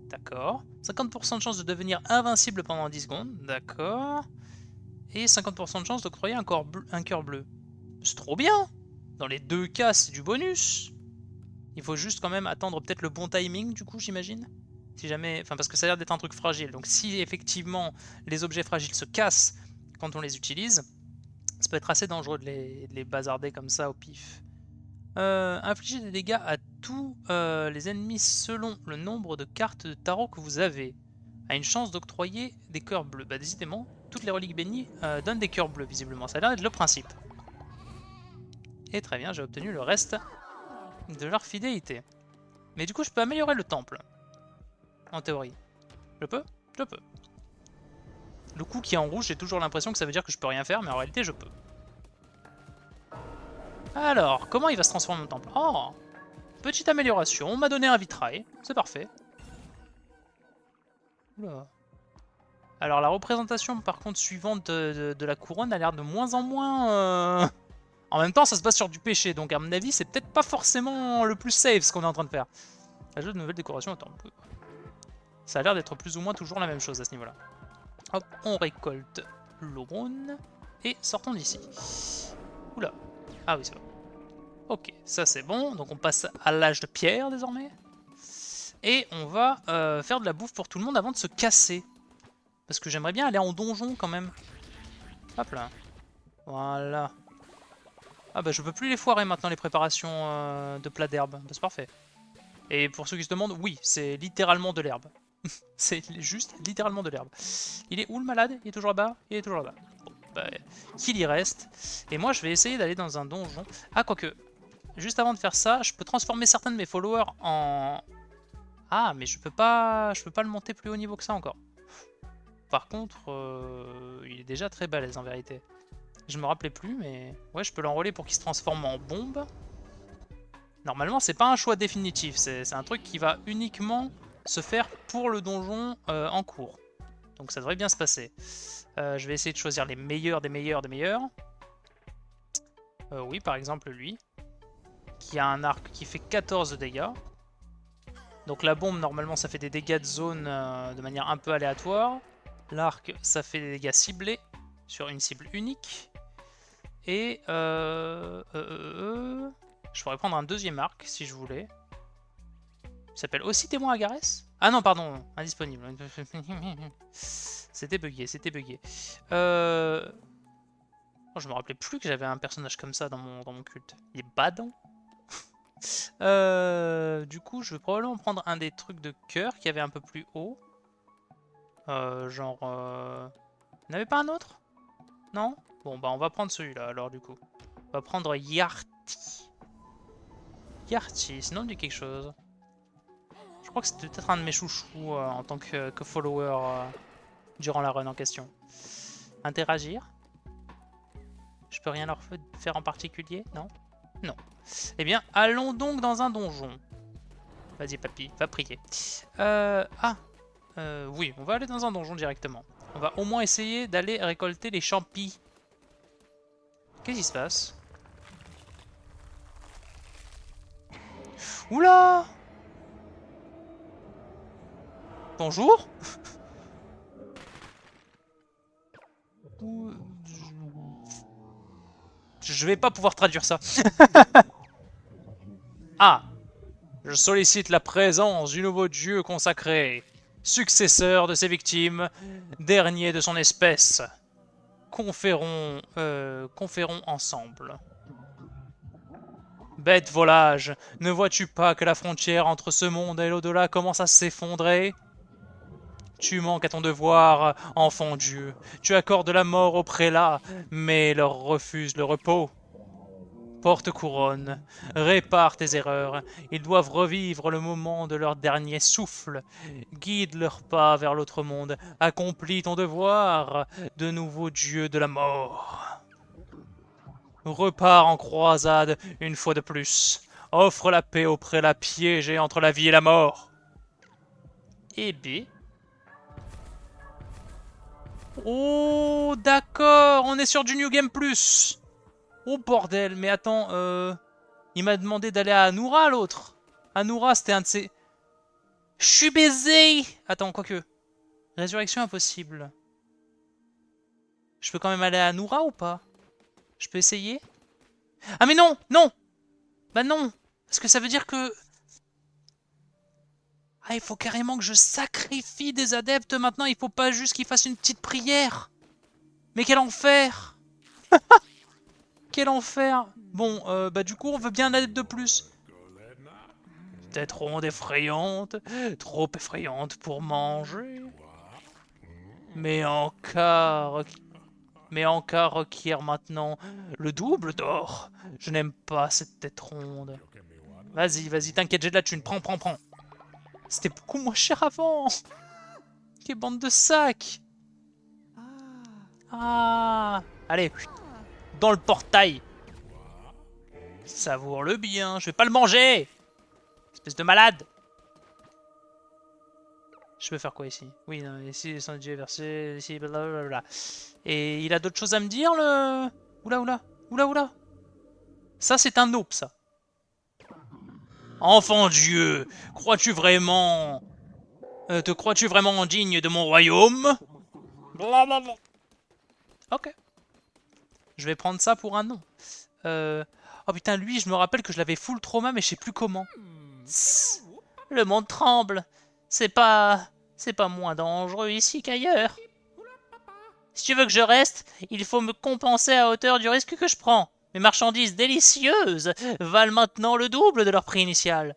Speaker 1: D'accord. 50% de chance de devenir invincible pendant 10 secondes. D'accord. Et 50% de chance d'octroyer un cœur bleu. C'est trop bien! Dans les 2 cas, c'est du bonus. Il faut juste quand même attendre peut-être le bon timing, du coup, j'imagine. Si jamais... enfin, parce que ça a l'air d'être un truc fragile. Donc si effectivement les objets fragiles se cassent quand on les utilise, ça peut être assez dangereux de les bazarder comme ça au pif. Infliger des dégâts à tous les ennemis selon le nombre de cartes de tarot que vous avez. A une chance d'octroyer des cœurs bleus. Bah décidément, toutes les reliques bénies donnent des cœurs bleus, visiblement. Ça a l'air d'être le principe. Et très bien, j'ai obtenu le reste de leur fidélité. Mais du coup, je peux améliorer le temple. En théorie. Je peux? Je peux. Le coup qui est en rouge, j'ai toujours l'impression que ça veut dire que je peux rien faire, mais en réalité, je peux. Alors, comment il va se transformer mon temple? Oh! Petite amélioration, on m'a donné un vitrail, c'est parfait. Oula. Alors la représentation par contre suivante de la couronne a l'air de moins en moins... En même temps ça se base sur du péché, donc à mon avis c'est peut-être pas forcément le plus safe ce qu'on est en train de faire. Ajoute de nouvelles décorations, attends. Ça a l'air d'être plus ou moins toujours la même chose à ce niveau-là. Hop, on récolte l'aumône et sortons d'ici. Oula. Ah oui c'est bon. Ok, ça c'est bon, donc on passe à l'âge de pierre désormais. Et on va faire de la bouffe pour tout le monde avant de se casser. Parce que j'aimerais bien aller en donjon quand même. Hop là. Voilà. Ah bah je peux plus les foirer maintenant les préparations de plats d'herbe. Bah, c'est parfait. Et pour ceux qui se demandent, oui, c'est littéralement de l'herbe. C'est juste littéralement de l'herbe. Il est où le malade? Il est toujours là-bas? Il est toujours là-bas. Bon, bah, qu'il y reste. Et moi je vais essayer d'aller dans un donjon. Ah quoique, juste avant de faire ça, je peux transformer certains de mes followers en... Ah mais je peux pas le monter plus haut niveau que ça encore. Par contre, il est déjà très balèze en vérité. Je me rappelais plus, mais ouais, je peux l'enrôler pour qu'il se transforme en bombe. Normalement, c'est pas un choix définitif, c'est un truc qui va uniquement se faire pour le donjon en cours. Donc ça devrait bien se passer. Je vais essayer de choisir les meilleurs des meilleurs des meilleurs. Oui, par exemple lui, qui a un arc qui fait 14 de dégâts. Donc la bombe, normalement, ça fait des dégâts de zone de manière un peu aléatoire. L'arc, ça fait des dégâts ciblés sur une cible unique. Et je pourrais prendre un deuxième arc si je voulais. Il s'appelle aussi Témoin Agarès. Ah non, pardon, indisponible. C'était bugué, c'était bugué. Oh, je me rappelais plus que j'avais un personnage comme ça dans mon culte. Il est badant. Du coup, je vais probablement prendre un des trucs de cœur qui avait un peu plus haut. Genre... Vous n'avez pas un autre? Non? Bon, bah on va prendre celui-là alors du coup. On va prendre Yarti. Yarti, sinon on dit quelque chose. Je crois que c'était peut-être un de mes chouchous en tant que follower durant la run en question. Interagir? Je peux rien leur faire en particulier? Non? Non. Eh bien, allons donc dans un donjon. Vas-y papy, va prier. Oui, on va aller dans un donjon directement. On va au moins essayer d'aller récolter les champis. Qu'est-ce qui se passe? Oula! Bonjour? Je vais pas pouvoir traduire ça. Ah! Je sollicite la présence du nouveau dieu consacré, successeur de ses victimes, dernier de son espèce. Conférons ensemble. Bête volage, ne vois-tu pas que la frontière entre ce monde et l'au-delà commence à s'effondrer? Tu manques à ton devoir, enfant Dieu. Tu accordes la mort aux prélats, mais leur refuses le repos. Porte-couronne, répare tes erreurs. Ils doivent revivre le moment de leur dernier souffle. Guide leurs pas vers l'autre monde. Accomplis ton devoir, de nouveau Dieu de la mort. Repars en croisade une fois de plus. Offre la paix aux prélats piégés entre la vie et la mort. Et B. Oh, d'accord, on est sur du New Game Plus. Oh bordel, mais attends, il m'a demandé d'aller à Anoura l'autre. Anoura, c'était un de ses... Je suis baisé. Attends, quoique. Résurrection impossible. Je peux quand même aller à Anoura ou pas? Je peux essayer? Ah mais non, non. Bah non. Parce que ça veut dire que... Ah, il faut carrément que je sacrifie des adeptes maintenant. Il faut pas juste qu'ils fassent une petite prière. Mais quel enfer. Quel enfer. Bon, bah du coup, on veut bien un adepte de plus. Peut-être ronde effrayante, trop effrayante pour manger. Mais encore, requiert maintenant le double d'or. Je n'aime pas cette tête ronde. Vas-y, vas-y, t'inquiète, j'ai de la thune. Prends, prends, prends. C'était beaucoup moins cher avant. Quelle bande de sacs. Ah. Allez, dans le portail. Savoure-le bien, je vais pas le manger. Espèce de malade. Je peux faire quoi ici? Oui, non, ici, son Dieu est versé, ici, blablabla. Et il a d'autres choses à me dire, le... Oula, oula, oula, oula. Ça, c'est un nope, ça. Enfant Dieu, crois-tu vraiment... te crois-tu vraiment digne de mon royaume? Blablabla. Ok. Je vais prendre ça pour un non. Oh putain, lui, je me rappelle que je l'avais full trauma, mais je sais plus comment. Tss. Le monde tremble. C'est pas... C'est pas moins dangereux ici qu'ailleurs. Si tu veux que je reste, il faut me compenser à hauteur du risque que je prends. Mes marchandises délicieuses valent maintenant le double de leur prix initial.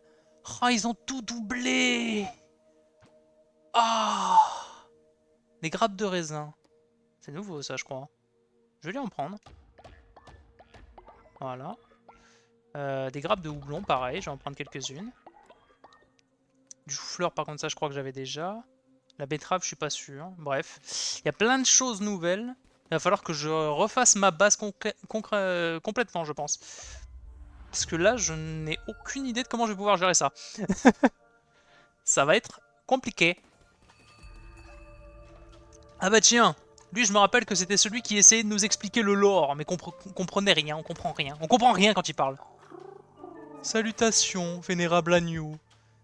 Speaker 1: Oh, ils ont tout doublé. Ah, des grappes de raisin. C'est nouveau ça, je crois. Je vais lui en prendre. Voilà. Des grappes de houblon, pareil, je vais en prendre quelques-unes. Du chou-fleur, par contre, ça, je crois que j'avais déjà. La betterave, je suis pas sûr. Bref, il y a plein de choses nouvelles. Il va falloir que je refasse ma base complètement, je pense. Parce que là, je n'ai aucune idée de comment je vais pouvoir gérer ça. Ça va être compliqué. Ah bah tiens, lui, je me rappelle que c'était celui qui essayait de nous expliquer le lore, mais comprenait rien, on comprend rien. On comprend rien quand il parle. Salutations, vénérable agneau.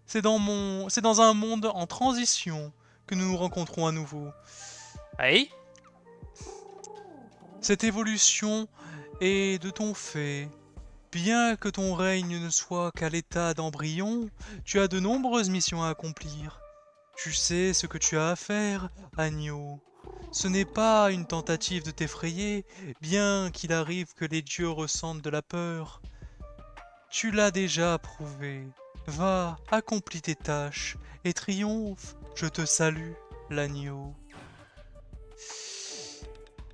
Speaker 1: C'est dans un monde en transition que nous nous rencontrons à nouveau. Aïe. Cette évolution est de ton fait. Bien que ton règne ne soit qu'à l'état d'embryon, tu as de nombreuses missions à accomplir. Tu sais ce que tu as à faire, agneau. Ce n'est pas une tentative de t'effrayer, bien qu'il arrive que les dieux ressentent de la peur. Tu l'as déjà prouvé. Va, accomplis tes tâches, et triomphe. Je te salue, l'agneau.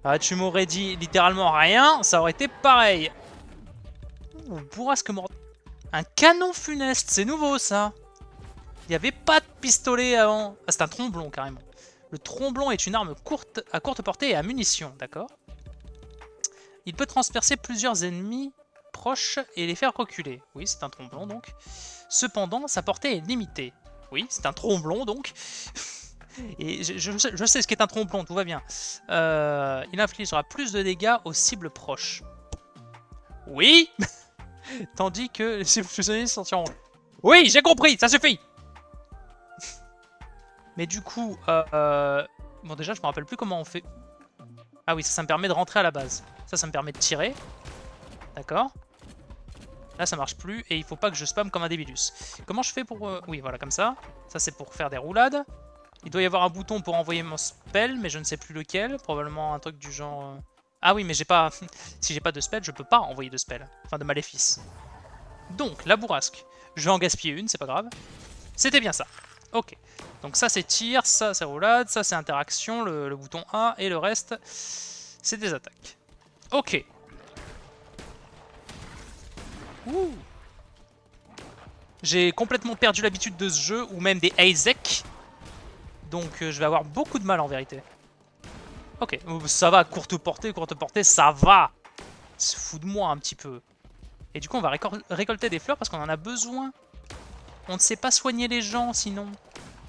Speaker 1: Ah, tu m'aurais dit littéralement rien, ça aurait été pareil. Bourrasque mort. Un canon funeste, c'est nouveau ça. Il n'y avait pas de pistolet avant. Ah, c'est un tromblon carrément. Le tromblon est une arme à courte portée et à munitions, d'accord. Il peut transpercer plusieurs ennemis proches et les faire reculer. Oui, c'est un tromblon donc. Cependant, sa portée est limitée. Oui, c'est un tromblon donc. Et je sais ce qu'est un tromblon, tout va bien. Il infligera plus de dégâts aux cibles proches. Oui. Tandis que les cibles fusionnées sortiront. Oui, j'ai compris, ça suffit. Mais du coup, bon déjà je me rappelle plus comment on fait. Ah oui, ça me permet de rentrer à la base. Ça me permet de tirer. D'accord. Là ça marche plus et il faut pas que je spamme comme un débilus. Comment je fais pour... Oui voilà comme ça. Ça c'est pour faire des roulades. Il doit y avoir un bouton pour envoyer mon spell, mais je ne sais plus lequel. Probablement un truc du genre... Ah oui mais j'ai pas... si j'ai pas de spell, je peux pas envoyer de spell. Enfin de maléfice. Donc la bourrasque. Je vais en gaspiller une, c'est pas grave. C'était bien ça. Ok. Donc ça c'est tir, ça c'est roulade, ça c'est interaction, le bouton A, et le reste c'est des attaques. Ok. Ouh. J'ai complètement perdu l'habitude de ce jeu, ou même des Isaac. Donc je vais avoir beaucoup de mal en vérité. Ok, ça va, courte portée, ça va. Se fout de moi un petit peu. Et du coup on va récolter des fleurs parce qu'on en a besoin. On ne sait pas soigner les gens sinon.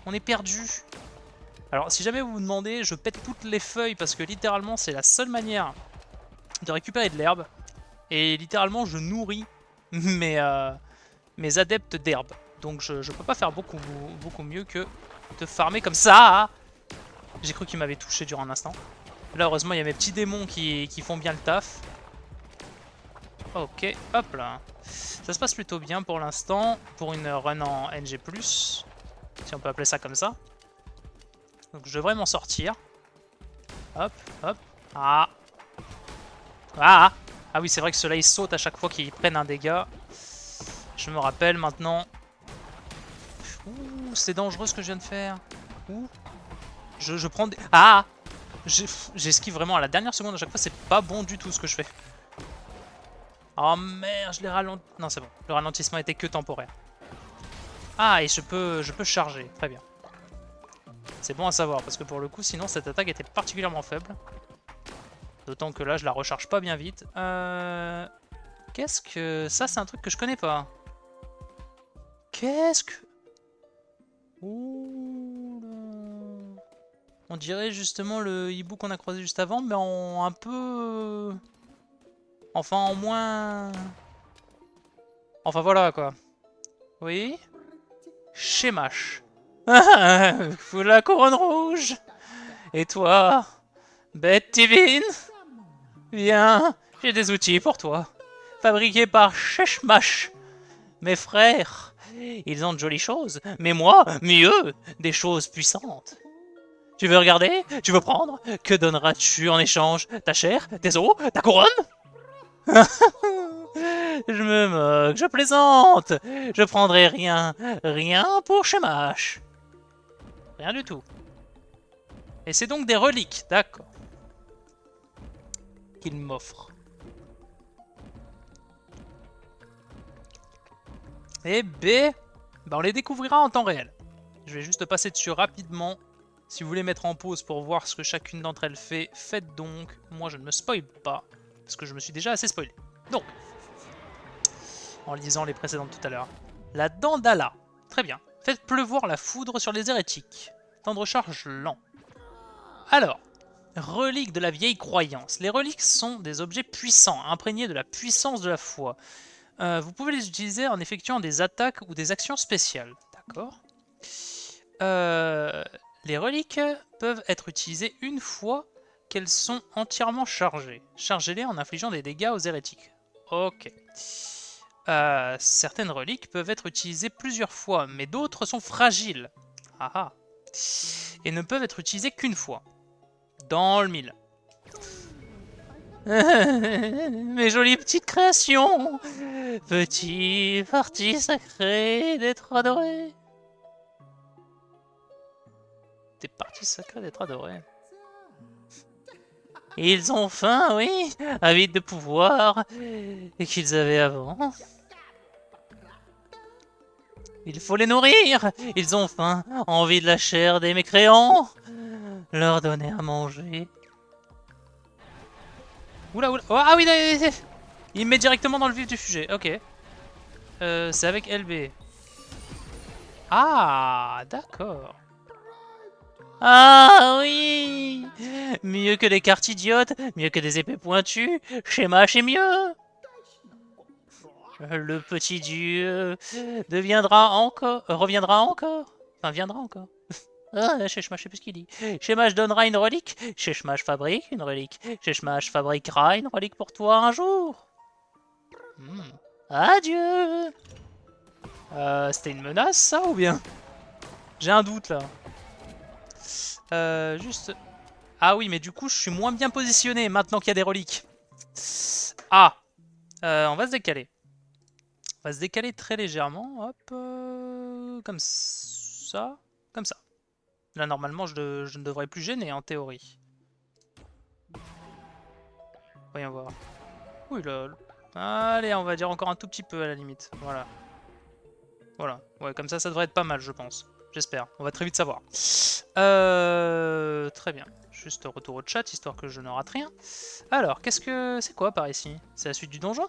Speaker 1: On est perdu. Alors si jamais vous vous demandez, je pète toutes les feuilles parce que littéralement c'est la seule manière de récupérer de l'herbe. Et littéralement je nourris mes adeptes d'herbe. Donc je peux pas faire beaucoup mieux que de farmer comme ça. J'ai cru qu'il m'avait touché durant un instant. Là heureusement il y a mes petits démons qui font bien le taf. Ok, hop là. Ça se passe plutôt bien pour l'instant. Pour une run en NG+, si on peut appeler ça comme ça. Donc je devrais m'en sortir. Hop, hop. Ah. Ah. Ah oui, c'est vrai que ceux-là, ils sautent à chaque fois qu'ils prennent un dégât. Je me rappelle maintenant. Ouh, c'est dangereux ce que je viens de faire. Ouh. Je prends des... Ah. J'esquive vraiment à la dernière seconde à chaque fois. C'est pas bon du tout ce que je fais. Oh merde, je l'ai ralenti. Non, c'est bon. Le ralentissement était que temporaire. Ah, et je peux charger. Très bien. C'est bon à savoir, parce que pour le coup, sinon, cette attaque était particulièrement faible. D'autant que là, je la recharge pas bien vite. Qu'est-ce que... Ça, c'est un truc que je connais pas. Qu'est-ce que... Ouh là... On dirait justement le hibou qu'on a croisé juste avant, mais en un peu... Enfin, en moins... Enfin, voilà, quoi. Oui. Shemash. La couronne rouge. Et toi, bête divine, viens, j'ai des outils pour toi. Fabriqués par Sheshmash, mes frères, Ils ont de jolies choses, mais moi, mieux, des choses puissantes. Tu veux regarder? Tu veux prendre? Que donneras-tu en échange? Ta chair? Tes os? Ta couronne? Je me moque, je plaisante. Je prendrai rien, rien pour Shamash. Rien du tout. Et c'est donc des reliques, d'accord. Qu'il m'offre. Et B, bah on les découvrira en temps réel. Je vais juste passer dessus rapidement. Si vous voulez mettre en pause pour voir ce que chacune d'entre elles fait, faites donc. Moi je ne me spoil pas, parce que je me suis déjà assez spoilé. Donc, en lisant les précédentes tout à l'heure. La Dandala. Très bien. Faites pleuvoir la foudre sur les hérétiques. Temps de recharge lent. Alors, reliques de la vieille croyance. Les reliques sont des objets puissants, imprégnés de la puissance de la foi. Vous pouvez les utiliser en effectuant des attaques ou des actions spéciales. D'accord. Les reliques peuvent être utilisées une fois qu'elles sont entièrement chargées. Chargez-les en infligeant des dégâts aux hérétiques. Ok. Certaines reliques peuvent être utilisées plusieurs fois, mais d'autres sont fragiles. Ah ah. Et ne peuvent être utilisées qu'une fois. Dans le mille. Mes jolies petites créations. Petit parti sacré d'être adoré. Des parties sacrées d'être adorés. Ils ont faim, oui, avides de pouvoir, et qu'ils avaient avant. Il faut les nourrir. Ils ont faim, envie de la chair des mécréants. Leur donner à manger. Oula, oula. Oh, ah oui, il me met directement dans le vif du sujet. Ok. C'est avec LB. Ah, d'accord. Ah oui. Mieux que des cartes idiotes, mieux que des épées pointues. Shamash est mieux. Le petit dieu reviendra encore. Enfin, viendra encore. Ah, Sheshmash, je sais plus ce qu'il dit. Sheshmash donnera une relique. Sheshmash fabrique une relique. Sheshmash fabriquera une relique pour toi un jour. Adieu. C'était une menace, ça, ou bien? J'ai un doute, là. Juste... Ah oui, mais du coup, je suis moins bien positionné maintenant qu'il y a des reliques. Ah. On va se décaler. On va se décaler très légèrement. Hop. Comme ça. Comme ça. Là, normalement, je ne devrais plus gêner, en théorie. Voyons voir. Oui, là. Allez, on va dire encore un tout petit peu, à la limite. Voilà. Voilà. Ouais, comme ça devrait être pas mal, je pense. J'espère. On va très vite savoir. Très bien. Juste retour au chat, histoire que je ne rate rien. Alors, qu'est-ce que... C'est quoi par ici? C'est la suite du donjon?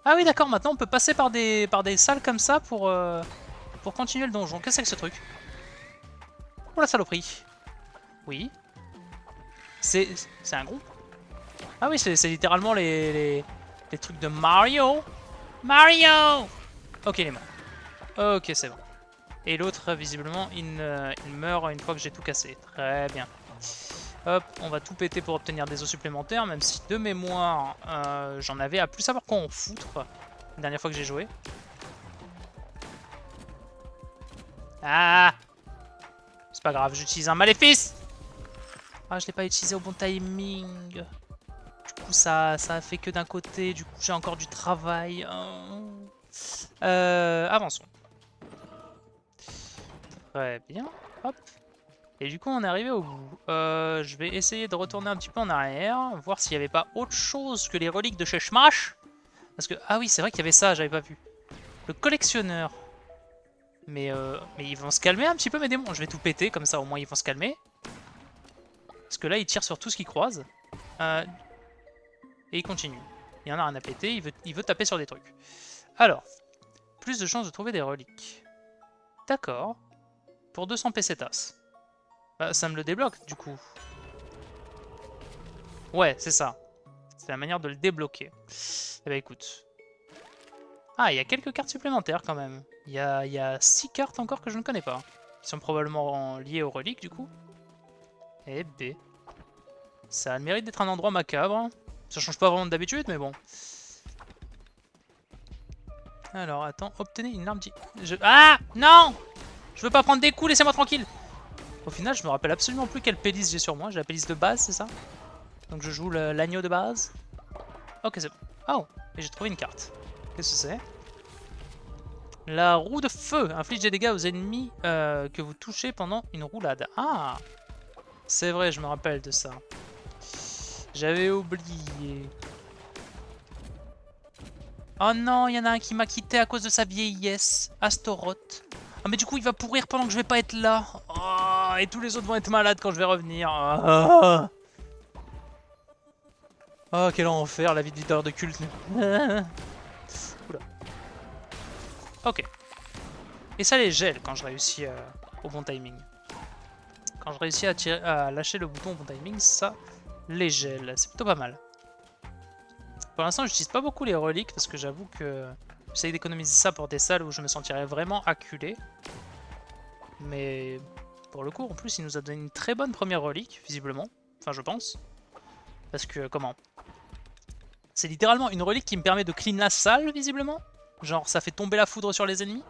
Speaker 1: Ah oui, d'accord, maintenant on peut passer par des salles comme ça pour continuer le donjon. Qu'est-ce que c'est que ce truc? Oh la saloperie. Oui. C'est un groupe? Ah oui, c'est littéralement les trucs de Mario. Mario! Ok, il est mort. Ok, c'est bon. Et l'autre, visiblement, il meurt une fois que j'ai tout cassé. Très bien. Hop, on va tout péter pour obtenir des os supplémentaires, même si de mémoire, j'en avais à plus savoir quoi en foutre la dernière fois que j'ai joué. Ah! C'est pas grave, j'utilise un maléfice! Ah, je l'ai pas utilisé au bon timing. Du coup, ça a fait que d'un côté. Du coup, j'ai encore du travail. Avançons. Très bien. Hop. Et du coup, on est arrivé au bout. Je vais essayer de retourner un petit peu en arrière. Voir s'il n'y avait pas autre chose que les reliques de Sheshmash. Parce que... Ah oui, c'est vrai qu'il y avait ça, j'avais pas vu. Le collectionneur. Mais ils vont se calmer un petit peu, mes démons. Je vais tout péter, comme ça au moins ils vont se calmer. Parce que là, il tire sur tout ce qu'il croise. Et il continue. Il y en a rien à péter, il veut taper sur des trucs. Alors, plus de chances de trouver des reliques. D'accord. Pour 200 pesetas. Bah, ça me le débloque, du coup. Ouais, c'est ça. C'est la manière de le débloquer. Eh bah écoute. Ah, il y a quelques cartes supplémentaires quand même. Il y a 6 cartes encore que je ne connais pas. Qui sont probablement liées aux reliques, du coup. Et B. Ça a le mérite d'être un endroit macabre. Ça change pas vraiment d'habitude, mais bon. Alors, attends, obtenez une arme... Ah non! Je veux pas prendre des coups, laissez-moi tranquille. Au final, je me rappelle absolument plus quelle pélice j'ai sur moi. J'ai la pélice de base, c'est ça? Donc je joue l'agneau de base. Ok, c'est bon. Oh, et j'ai trouvé une carte. Qu'est-ce que c'est? La roue de feu inflige des dégâts aux ennemis que vous touchez pendant une roulade. Ah! C'est vrai, je me rappelle de ça. J'avais oublié. Oh non, il y en a un qui m'a quitté à cause de sa vieillesse. Astoroth. Ah mais du coup il va pourrir pendant que je vais pas être là. Oh, et tous les autres vont être malades quand je vais revenir. Oh, oh quel enfer la vie de leader de culte. Oula. Ok. Et ça les gèle quand je réussis au bon timing. Quand je réussis à lâcher le bouton au bon timing, ça les gèle. C'est plutôt pas mal. Pour l'instant j'utilise pas beaucoup les reliques parce que j'avoue que j'essaye d'économiser ça pour des salles où je me sentirais vraiment acculé. Mais pour le coup, en plus, il nous a donné une très bonne première relique, visiblement. Enfin, je pense. Parce que, comment? C'est littéralement une relique qui me permet de clean la salle, visiblement. Genre, ça fait tomber la foudre sur les ennemis.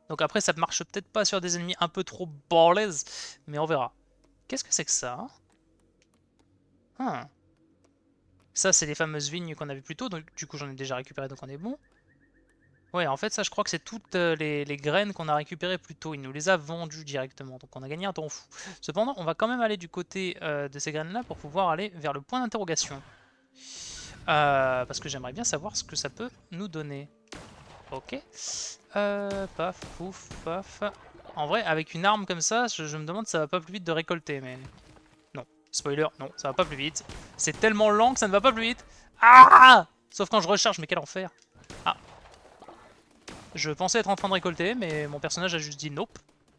Speaker 1: Donc après, ça marche peut-être pas sur des ennemis un peu trop balèzes, mais on verra. Qu'est-ce que c'est que ça? Ça, c'est les fameuses vignes qu'on avait plus tôt, donc du coup, j'en ai déjà récupéré, donc on est bon. Ouais, en fait, ça, je crois que c'est toutes les graines qu'on a récupérées plus tôt. Il nous les a vendues directement, donc on a gagné un temps fou. Cependant, on va quand même aller du côté de ces graines-là pour pouvoir aller vers le point d'interrogation. Parce que j'aimerais bien savoir ce que ça peut nous donner. Ok. Paf, pouf, paf. En vrai, avec une arme comme ça, je me demande si ça va pas plus vite de récolter, mais... Non. Spoiler, non, ça va pas plus vite. C'est tellement lent que ça ne va pas plus vite. Ah! Sauf quand je recharge, mais quel enfer. Ah. Je pensais être en train de récolter, mais mon personnage a juste dit nope.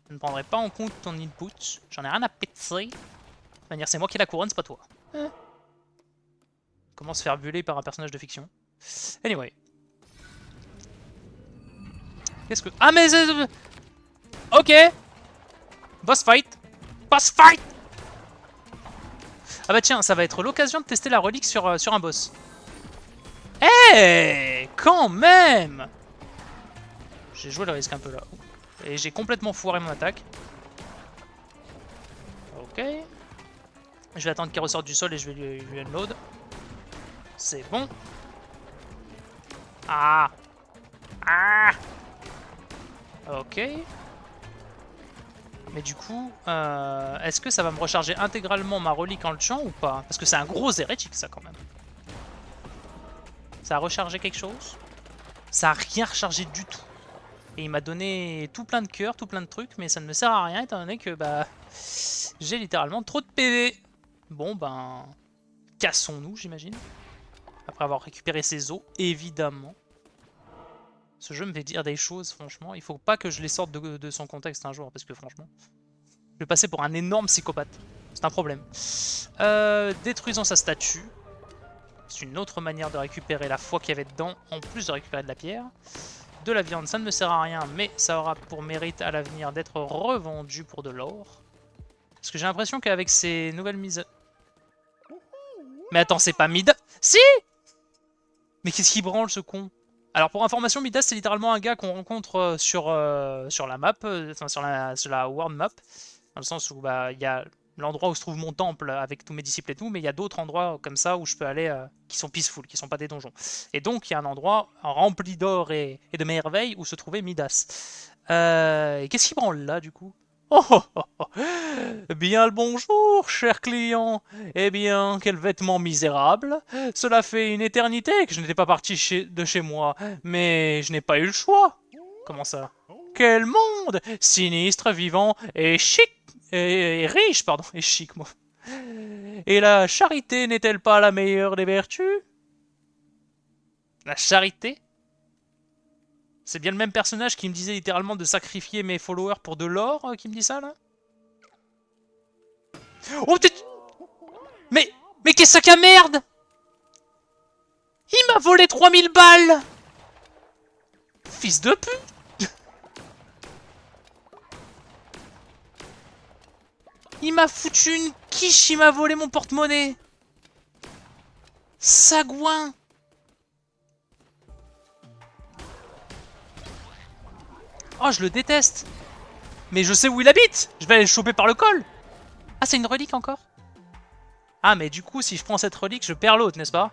Speaker 1: Je ne prendrai pas en compte ton input. J'en ai rien à péter. De toute manière, c'est moi qui ai la couronne, c'est pas toi. Comment se faire buller par un personnage de fiction. Anyway. Qu'est-ce que... Ah mais... Ok. Boss fight. Boss fight. Ah bah tiens, ça va être l'occasion de tester la relique sur un boss. Eh hey, quand même. J'ai joué le risque un peu là. Et j'ai complètement foiré mon attaque. Ok. Je vais attendre qu'il ressorte du sol et je vais lui unload. C'est bon. Ah. Ah. Ok. Mais du coup, est-ce que ça va me recharger intégralement ma relique en le tuant ou pas? Parce que c'est un gros hérétique ça quand même. Ça a rechargé quelque chose? Ça a rien rechargé du tout. Et il m'a donné tout plein de cœurs, tout plein de trucs, mais ça ne me sert à rien étant donné que bah j'ai littéralement trop de PV. Bon ben, cassons-nous j'imagine. Après avoir récupéré ses os, évidemment. Ce jeu me fait dire des choses, franchement. Il faut pas que je les sorte de son contexte un jour, parce que franchement, je vais passer pour un énorme psychopathe. C'est un problème. Détruisant sa statue. C'est une autre manière de récupérer la foi qu'il y avait dedans, en plus de récupérer de la pierre. De la viande, ça ne me sert à rien, mais ça aura pour mérite à l'avenir d'être revendu pour de l'or. Parce que j'ai l'impression qu'avec ces nouvelles mises... Mais attends, c'est pas Midas? Si! Mais qu'est-ce qui branle ce con? Alors pour information, Midas c'est littéralement un gars qu'on rencontre sur la map, enfin sur la world map, dans le sens où bah il y a l'endroit où se trouve mon temple avec tous mes disciples et tout, mais il y a d'autres endroits comme ça où je peux aller qui sont peaceful, qui sont pas des donjons. Et donc il y a un endroit rempli d'or et de merveilles où se trouvait Midas. Et qu'est-ce qui branle là du coup? Oh, oh, oh, oh. Bien le bonjour, cher client. Eh bien, quel vêtement misérable. Cela fait une éternité que je n'étais pas parti de chez moi, mais je n'ai pas eu le choix. Comment ça? Quel monde sinistre, vivant et chic et riche, pardon, et chic, moi. Et la charité n'est-elle pas la meilleure des vertus? La charité? C'est bien le même personnage qui me disait littéralement de sacrifier mes followers pour de l'or qui me dit ça, là? Oh, peut-être... Mais qu'est-ce que ça merde? Il m'a volé 3000 balles! Fils de pute! Il m'a foutu une quiche, il m'a volé mon porte-monnaie! Sagouin! Oh, je le déteste. Mais je sais où il habite. Je vais aller le choper par le col. Ah, c'est une relique encore? Ah, mais du coup, si je prends cette relique, je perds l'autre, n'est-ce pas?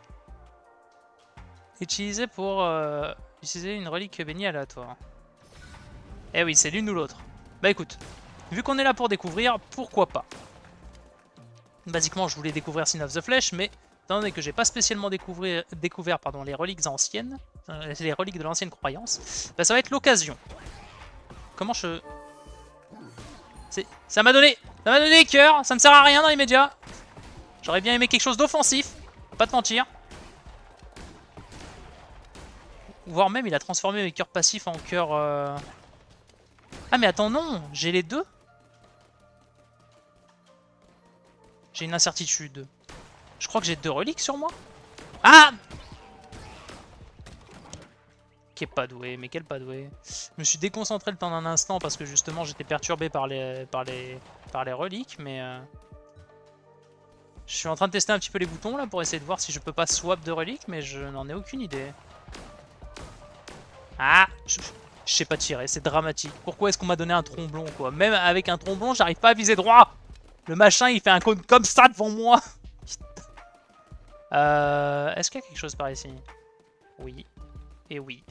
Speaker 1: Utiliser pour... utiliser une relique bénie aléatoire. Eh oui, c'est l'une ou l'autre. Bah écoute, vu qu'on est là pour découvrir, pourquoi pas? Basiquement, je voulais découvrir Sin of the Flesh, mais étant donné que j'ai pas spécialement découvert les reliques anciennes, les reliques de l'ancienne croyance, bah ça va être l'occasion. Comment je... Ça m'a donné cœur, ça ne sert à rien dans l'immédiat. J'aurais bien aimé quelque chose d'offensif, pas te mentir. Voire même, il a transformé mes cœurs passifs en cœurs... Ah mais attends, non, j'ai les deux. J'ai une incertitude. Je crois que j'ai 2 reliques sur moi. Ah! Qui est pas doué, mais quel pas doué. Je me suis déconcentré le temps d'un instant parce que justement j'étais perturbé par les reliques, mais... Je suis en train de tester un petit peu les boutons là pour essayer de voir si je peux pas swap de reliques, mais je n'en ai aucune idée. Ah! Je sais pas tirer, c'est dramatique. Pourquoi est-ce qu'on m'a donné un tromblon quoi? Même avec un tromblon, j'arrive pas à viser droit! Le machin il fait un cône comme ça devant moi! Est-ce qu'il y a quelque chose par ici? Oui. Et oui.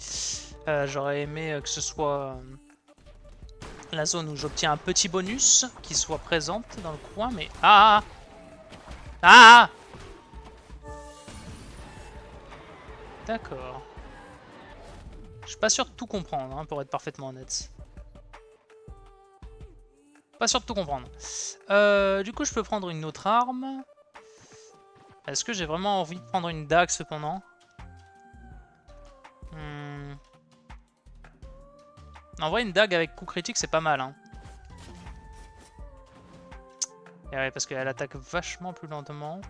Speaker 1: J'aurais aimé que ce soit la zone où j'obtiens un petit bonus qui soit présente dans le coin, mais... Ah! Ah! D'accord. Je suis pas sûr de tout comprendre, hein, pour être parfaitement honnête. Pas sûr de tout comprendre. Du coup, je peux prendre une autre arme. Est-ce que j'ai vraiment envie de prendre une dague cependant? En vrai, une dague avec coup critique, c'est pas mal. Hein. Et ouais, parce qu'elle attaque vachement plus lentement.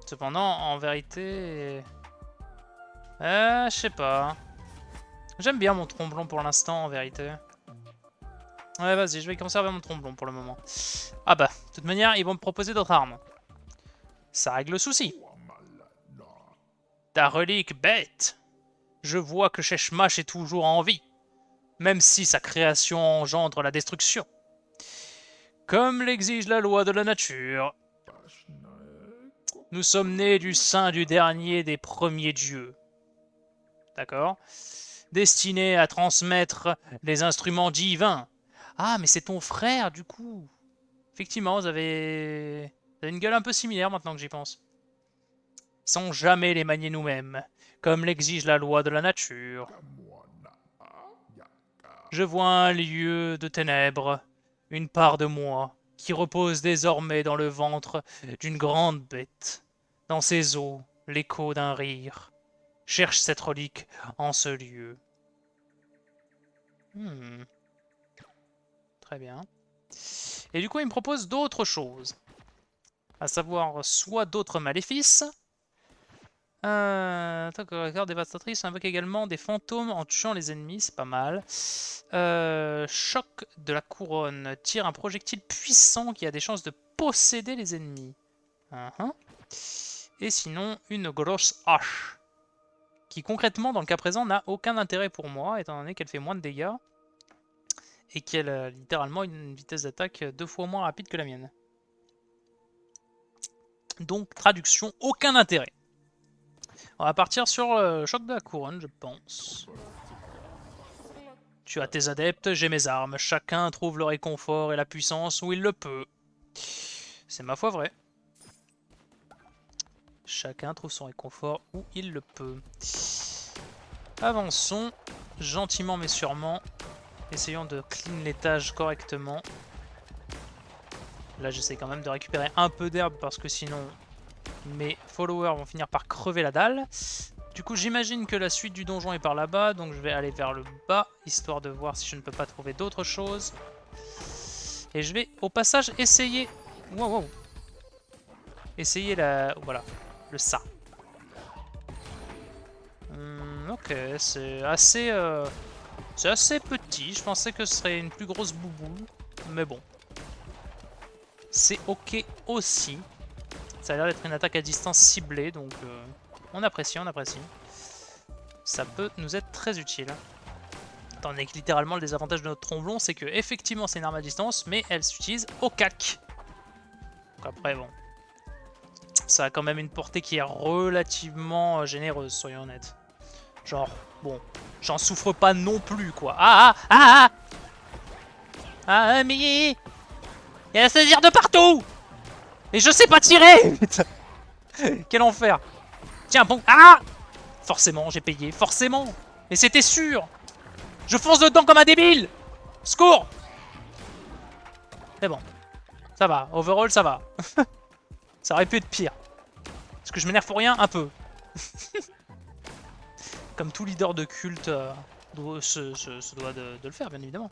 Speaker 1: Cependant, en vérité... je sais pas. J'aime bien mon tromblon pour l'instant, en vérité. Ouais, vas-y, je vais conserver mon tromblon pour le moment. Ah bah, de toute manière, ils vont me proposer d'autres armes. Ça règle le souci. Ta relique bête. Je vois que Sheshmash est toujours en vie, même si sa création engendre la destruction. Comme l'exige la loi de la nature. Nous sommes nés du sein du dernier des premiers dieux. D'accord? Destinés à transmettre les instruments divins. Ah, mais c'est ton frère, du coup. Effectivement, vous avez une gueule un peu similaire maintenant que j'y pense. Sans jamais les manier nous-mêmes, comme l'exige la loi de la nature. Je vois un lieu de ténèbres, une part de moi, qui repose désormais dans le ventre d'une grande bête. Dans ses os, l'écho d'un rire. Cherche cette relique en ce lieu. Très bien. Et du coup, il me propose d'autres choses. À savoir, soit d'autres maléfices. Regarde dévastatrice invoque également des fantômes en tuant les ennemis, c'est pas mal. Choc de la couronne. Tire un projectile puissant qui a des chances de posséder les ennemis. Et sinon, une grosse hache. Qui concrètement, dans le cas présent, n'a aucun intérêt pour moi, étant donné qu'elle fait moins de dégâts. Et qu'elle a littéralement une vitesse d'attaque 2 fois moins rapide que la mienne. Donc, traduction, aucun intérêt. On va partir sur choc de la couronne, je pense. Tu as tes adeptes, j'ai mes armes. Chacun trouve le réconfort et la puissance où il le peut. C'est ma foi vrai. Chacun trouve son réconfort où il le peut. Avançons, gentiment mais sûrement. Essayons de clean l'étage correctement. Là, j'essaie quand même de récupérer un peu d'herbe parce que sinon, mes followers vont finir par crever la dalle. Du coup, j'imagine que la suite du donjon est par là-bas, donc je vais aller vers le bas, histoire de voir si je ne peux pas trouver d'autres choses. Et je vais, au passage, essayer... Wow. Essayer la... Voilà, le ça. Ok, c'est assez... C'est assez petit, je pensais que ce serait une plus grosse bouboule, mais bon. C'est ok aussi. Ça a l'air d'être une attaque à distance ciblée, donc on apprécie, on apprécie. Ça peut nous être très utile. Étant donné que littéralement le désavantage de notre tromblon, c'est que effectivement c'est une arme à distance, mais elle s'utilise au cac. Donc après bon, ça a quand même une portée qui est relativement généreuse, soyons honnêtes. Genre, bon, j'en souffre pas non plus quoi. Ah mais il y a la saisir de partout. Et je sais pas tirer. Quel enfer. Tiens bon, forcément j'ai payé, forcément. Mais c'était sûr. Je fonce dedans comme un débile. Secours. C'est bon. Ça va, overall ça va. Ça aurait pu être pire. Est-ce que je m'énerve pour rien? Un peu. Comme tout leader de culte se doit de le faire, bien évidemment.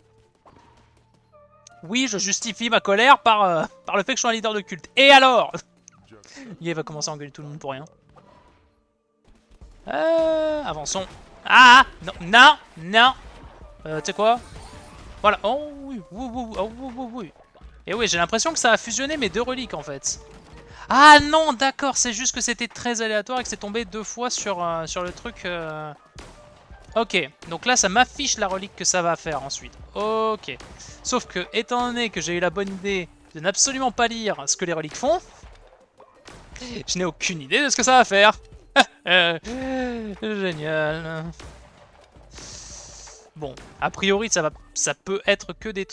Speaker 1: Oui, je justifie ma colère par le fait que je suis un leader de culte. Et alors? Il va commencer à engueuler tout le monde pour rien. Avançons. Non, non, non. Tu sais quoi? Voilà. Oh oui, oui. Et oui, j'ai l'impression que ça a fusionné mes deux reliques en fait. Ah non, d'accord, c'est juste que c'était très aléatoire et que c'est tombé 2 fois sur le truc. Ok, donc là ça m'affiche la relique que ça va faire ensuite. Ok. Sauf que, étant donné que j'ai eu la bonne idée de n'absolument pas lire ce que les reliques font, je n'ai aucune idée de ce que ça va faire. Génial. Bon, a priori ça peut être que des...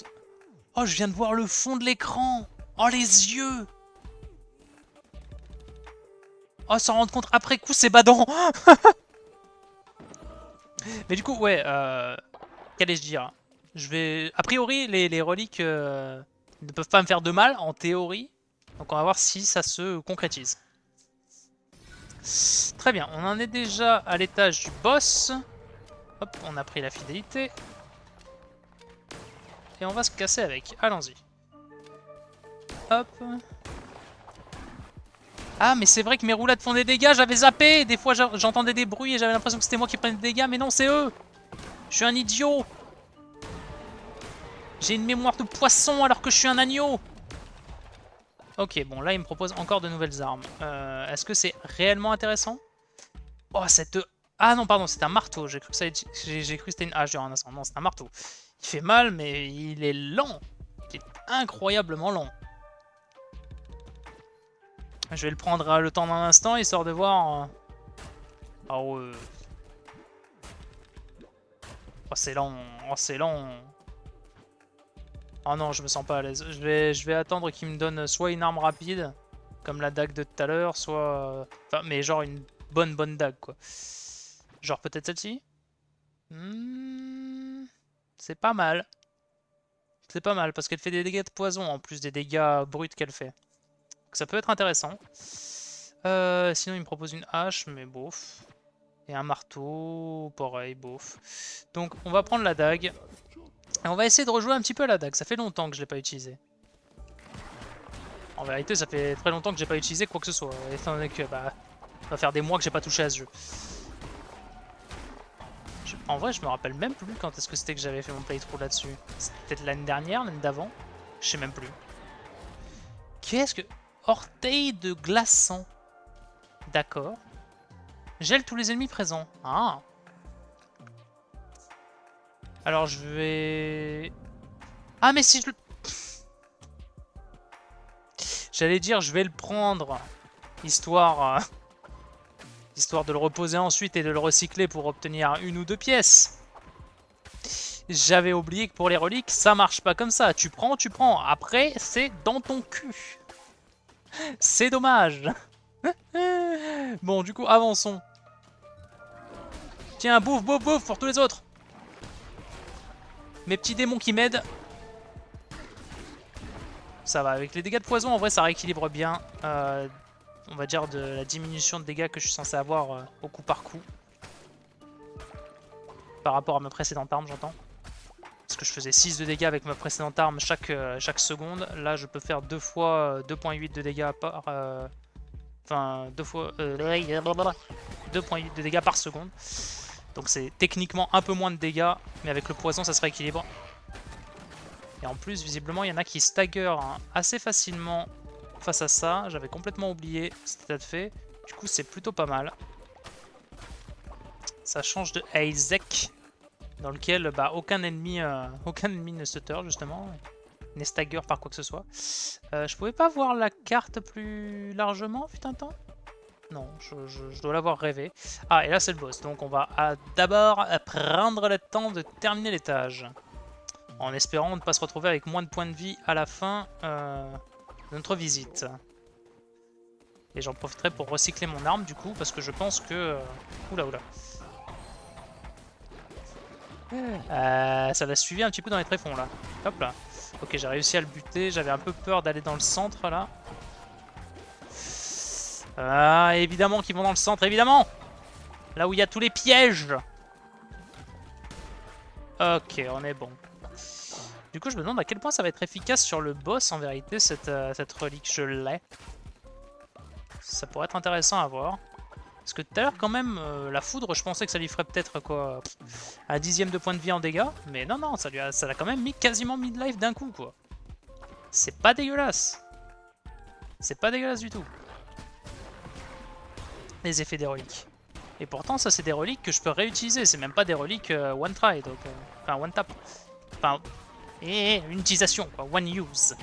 Speaker 1: Oh, je viens de voir le fond de l'écran. Oh, les yeux. Oh, s'en rendre compte après coup, c'est badant. Mais du coup, ouais, qu'allais-je dire? Je vais... A priori, les reliques ne peuvent pas me faire de mal, en théorie. Donc on va voir si ça se concrétise. Très bien, on en est déjà à l'étage du boss. Hop, on a pris la fidélité. Et on va se casser avec. Allons-y. Hop. Ah, mais c'est vrai que mes roulades font des dégâts, j'avais zappé. Des fois, j'entendais des bruits et j'avais l'impression que c'était moi qui prenais des dégâts, mais non, c'est eux. Je suis un idiot. J'ai une mémoire de poisson alors que je suis un agneau. Ok, bon, là, il me propose encore de nouvelles armes. Est-ce que c'est réellement intéressant? Oh, cette... Ah non, pardon, c'est un marteau. J'ai cru que c'était une hache durant un instant. Non, c'est un marteau. Il fait mal, mais il est lent. Il est incroyablement lent. Je vais le prendre le temps d'un instant, histoire de voir... Ah ouais... Oh, c'est lent. Oh, c'est lent. Oh non, je me sens pas à l'aise. Je vais attendre qu'il me donne soit une arme rapide, comme la dague de tout à l'heure, soit... Enfin, mais genre une bonne dague, quoi. Genre peut-être celle-ci. C'est pas mal. C'est pas mal, parce qu'elle fait des dégâts de poison, en plus des dégâts bruts qu'elle fait. Donc ça peut être intéressant. Sinon, il me propose une hache, mais bof. Et un marteau, pareil, bof. Donc on va prendre la dague. Et on va essayer de rejouer un petit peu à la dague. Ça fait longtemps que je l'ai pas utilisé. En vérité, ça fait très longtemps que j'ai pas utilisé quoi que ce soit. Étant donné que, bah, ça va faire des mois que j'ai pas touché à ce jeu. En vrai, je me rappelle même plus quand est-ce que c'était que j'avais fait mon playthrough là-dessus. C'était peut-être l'année dernière, l'année d'avant. Je sais même plus. Qu'est-ce que... Orteil de glaçant. D'accord. Gèle tous les ennemis présents. Ah. Alors je vais... Ah mais si je le... J'allais dire je vais le prendre, histoire de le reposer ensuite et de le recycler pour obtenir 1 ou 2 pièces. J'avais oublié que pour les reliques, ça marche pas comme ça. Tu prends. Après, c'est dans ton cul. C'est dommage. Bon, du coup, avançons. Tiens, bouffe pour tous les autres. Mes petits démons qui m'aident. Ça va, avec les dégâts de poison, en vrai, ça rééquilibre bien, on va dire, de la diminution de dégâts que je suis censé avoir au coup par coup. Par rapport à ma précédente arme, j'entends. Parce que je faisais 6 de dégâts avec ma précédente arme chaque seconde. Là, je peux faire 2 fois 2.8 de dégâts par... Enfin, 2 fois... 2.8 de dégâts par seconde. Donc c'est techniquement un peu moins de dégâts, mais avec le poison, ça se rééquilibre. Et en plus, visiblement, il y en a qui stagger assez facilement face à ça. J'avais complètement oublié cet état de fait. Du coup, c'est plutôt pas mal. Ça change de Isaac. dans lequel bah, aucun ennemi ne stutter justement, n'est stagger par quoi que ce soit. Je pouvais pas voir la carte plus largement, putain de temps. Non, je dois l'avoir rêvé. Ah, et là c'est le boss, donc on va d'abord prendre le temps de terminer l'étage. En espérant ne pas se retrouver avec moins de points de vie à la fin de notre visite. Et j'en profiterai pour recycler mon arme du coup, parce que je pense que... Oula, oula. Ça l'a suivi un petit peu dans les tréfonds là. Hop là. Ok, j'ai réussi à le buter. J'avais un peu peur d'aller dans le centre là. Ah, évidemment qu'ils vont dans le centre, évidemment. Là où il y a tous les pièges. Ok, on est bon. Du coup, je me demande à quel point ça va être efficace sur le boss en vérité, cette relique. Je l'ai. Ça pourrait être intéressant à voir. Parce que tout à l'heure, quand même, la foudre, je pensais que ça lui ferait peut-être quoi, un dixième de point de vie en dégâts. Mais non, non, ça l'a quand même mis quasiment mid-life d'un coup, quoi. C'est pas dégueulasse. C'est pas dégueulasse du tout. Les effets des reliques. Et pourtant, ça, c'est des reliques que je peux réutiliser. C'est même pas des reliques one try, donc, enfin, one tap. Enfin, une utilisation, quoi, one use.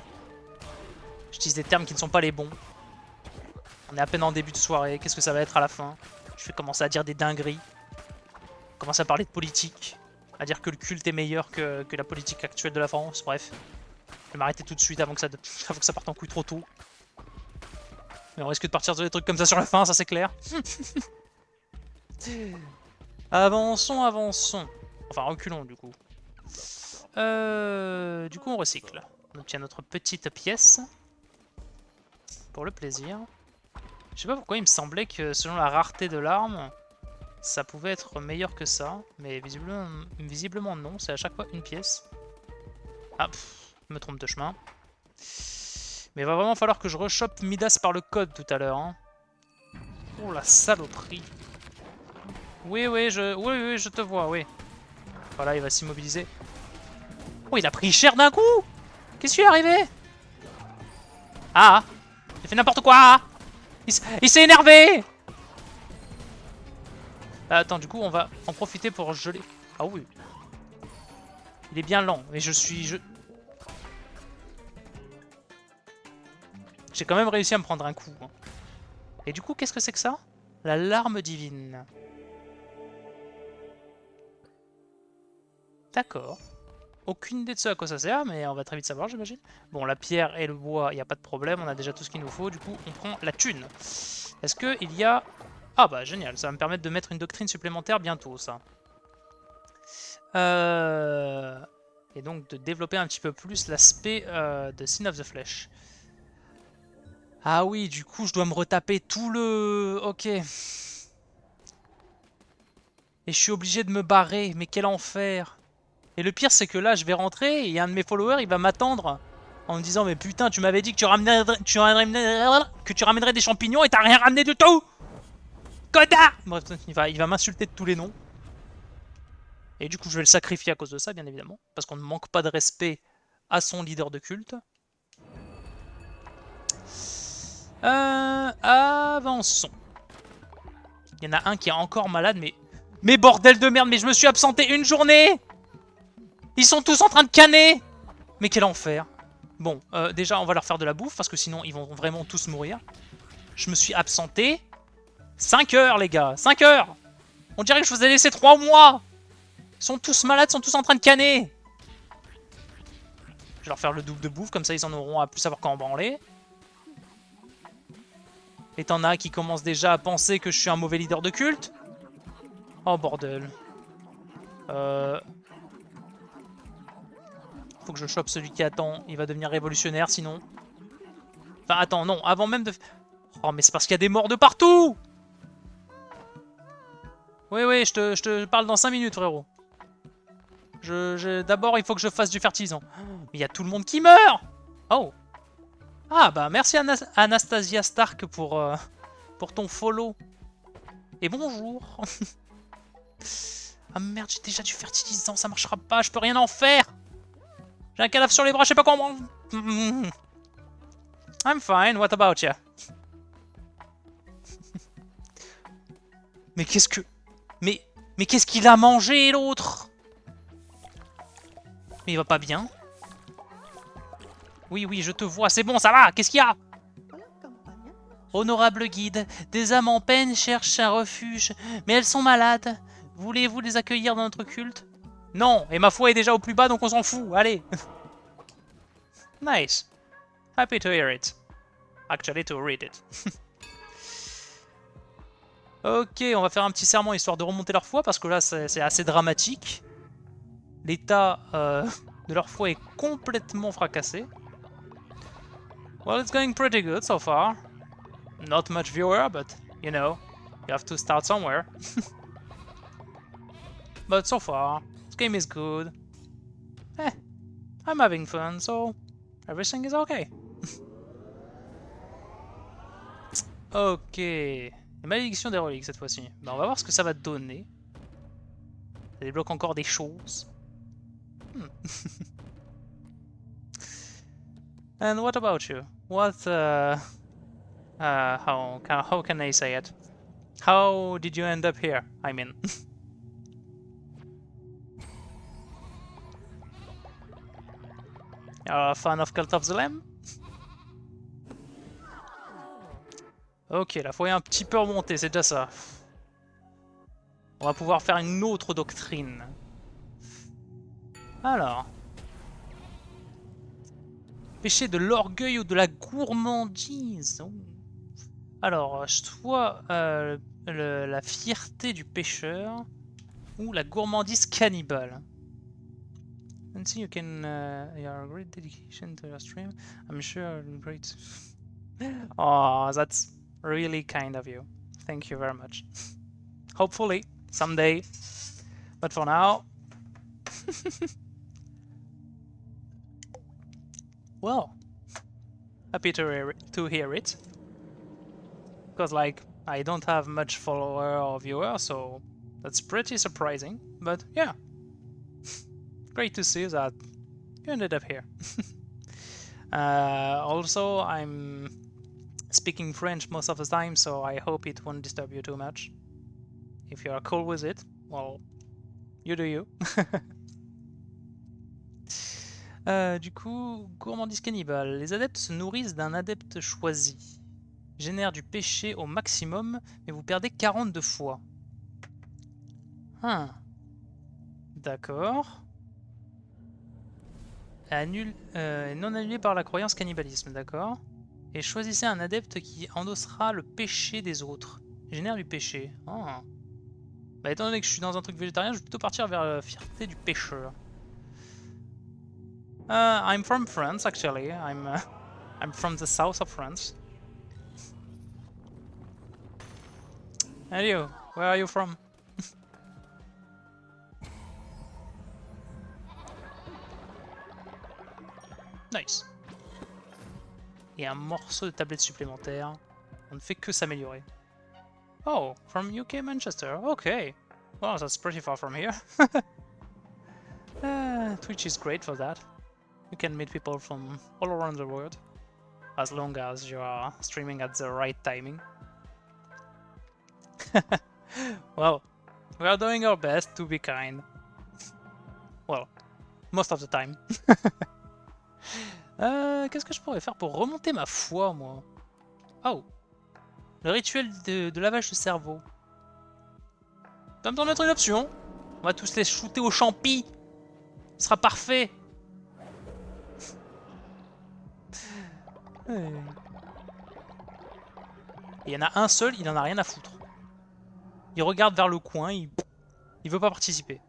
Speaker 1: J'utilise des termes qui ne sont pas les bons. On est à peine en début de soirée, qu'est-ce que ça va être à la fin? Je vais commencer à dire des dingueries. Commencer à parler de politique. À dire que le culte est meilleur que la politique actuelle de la France, bref. Je vais m'arrêter tout de suite avant que ça parte en couille trop tôt. Mais on risque de partir sur des trucs comme ça sur la fin, ça c'est clair. Avançons, avançons. Enfin, reculons du coup. Du coup, on recycle. On obtient notre petite pièce. Pour le plaisir. Je sais pas pourquoi il me semblait que selon la rareté de l'arme, ça pouvait être meilleur que ça. Mais visiblement non, c'est à chaque fois une pièce. Ah, je me trompe de chemin. Mais il va vraiment falloir que je rechoppe Midas par le code tout à l'heure. Hein. Oh la saloperie. Oui, oui, je te vois, oui. Voilà, il va s'immobiliser. Oh, il a pris cher d'un coup. Qu'est-ce qui lui est arrivé? Ah, il fait n'importe quoi. Il s'est énervé. Attends, du coup, on va en profiter pour geler. Ah oui. Il est bien lent, mais j'ai quand même réussi à me prendre un coup. Hein. Et du coup, qu'est-ce que c'est que ça? La larme divine. D'accord. Aucune idée de ce à quoi ça sert, mais on va très vite savoir, j'imagine. Bon, la pierre et le bois, il n'y a pas de problème, on a déjà tout ce qu'il nous faut. Du coup, on prend la thune. Est-ce qu'il y a... Ah bah, génial, ça va me permettre de mettre une doctrine supplémentaire bientôt, ça. Et donc de développer un petit peu plus l'aspect de Sin of the Flesh. Ah oui, du coup, je dois me retaper tout le... Ok. Et je suis obligé de me barrer, mais quel enfer. Et le pire, c'est que là, je vais rentrer et un de mes followers, il va m'attendre en me disant, mais putain, tu m'avais dit que tu ramènerais des champignons et t'as rien ramené du tout. Connard. Bref, il va m'insulter de tous les noms. Et du coup, je vais le sacrifier à cause de ça, bien évidemment. Parce qu'on ne manque pas de respect à son leader de culte. Avançons. Il y en a un qui est encore malade, mais... Mais bordel de merde, mais je me suis absenté une journée. Ils sont tous en train de canner. Mais quel enfer. Bon, déjà, on va leur faire de la bouffe, parce que sinon, ils vont vraiment tous mourir. Je me suis absenté 5 heures, les gars. 5 heures. On dirait que je vous ai laissé 3 mois. Ils sont tous malades, ils sont tous en train de canner. Je vais leur faire le double de bouffe, comme ça, ils en auront à plus savoir quand branler. Et t'en as qui commencent déjà à penser que je suis un mauvais leader de culte. Oh, bordel. Faut que je chope celui qui attend. Il va devenir révolutionnaire, sinon. Enfin, attends, non. Avant même de... Oh, mais c'est parce qu'il y a des morts de partout. Oui, oui, je te parle dans 5 minutes, frérot. D'abord, il faut que je fasse du fertilisant. Mais il y a tout le monde qui meurt. Oh. Ah, bah, merci Anastasia Stark pour ton follow. Et bonjour. Ah merde, j'ai déjà du fertilisant, ça marchera pas, je peux rien en faire. J'ai un cadavre sur les bras, je sais pas comment... I'm fine, what about you? Mais qu'est-ce que... Mais qu'est-ce qu'il a mangé, l'autre? Mais il va pas bien. Oui, oui, je te vois, c'est bon, ça va, qu'est-ce qu'il y a? Honorable guide, des âmes en peine cherchent un refuge, mais elles sont malades. Voulez-vous les accueillir dans notre culte? Non, et ma foi est déjà au plus bas, donc on s'en fout, allez. Nice. Happy to hear it. Actually, to read it. Ok, on va faire un petit serment histoire de remonter leur foi, parce que là, c'est assez dramatique. L'état de leur foi est complètement fracassé. Well, it's going pretty good so far. Not much viewer, but, you know, you have to start somewhere. But so far, this game is good. I'm having fun, so everything is okay. Ok. Malédiction des reliques cette fois-ci. Ben, on va voir ce que ça va donner. Ça débloque encore des choses. And what about you? What, how can I say it? How did you end up here? I mean. You're a fan of Cult of the Lamb? Ok, la foi est un petit peu remontée, c'est déjà ça. On va pouvoir faire une autre doctrine. Alors. Péché de l'orgueil ou de la gourmandise. Oh. Alors, soit la fierté du pêcheur ou la gourmandise cannibale. And see you can your great dedication to your stream. I'm sure great. Oh, that's really kind of you. Thank you very much. Hopefully someday, but for now. Well, happy to hear it. Because like I don't have much follower or viewer, so that's pretty surprising. But yeah, great to see that you ended up here. Also, I'm speaking French most of the time, so I hope it won't disturb you too much. If you are cool with it, well, you do you. Du coup, gourmandise cannibale. Les adeptes se nourrissent d'un adepte choisi. Génère du péché au maximum, mais vous perdez 42 fois. D'accord. Non annulé par la croyance cannibalisme, d'accord. Et choisissez un adepte qui endossera le péché des autres. Génère du péché. Ah. Bah étant donné que je suis dans un truc végétarien, je vais plutôt partir vers la fierté du pêcheur. I'm from France, actually. I'm from the south of France. And you, where are you from? Nice. Et un morceau de tablette supplémentaire. On ne fait que s'améliorer. Oh, from UK Manchester. Okay. Well, that's pretty far from here. Twitch is great for that. You can meet people from all around the world, as long as you are streaming at the right timing. Well, we are doing our best to be kind. Well, most of the time. Qu'est-ce que je pourrais faire pour remonter ma foi, moi? Oh, le rituel de lavage de cerveau. Ça me mettre une option. On va tous les shooter au champi. Ce sera parfait. Il y en a un seul, il en a rien à foutre. Il regarde vers le coin, il veut pas participer.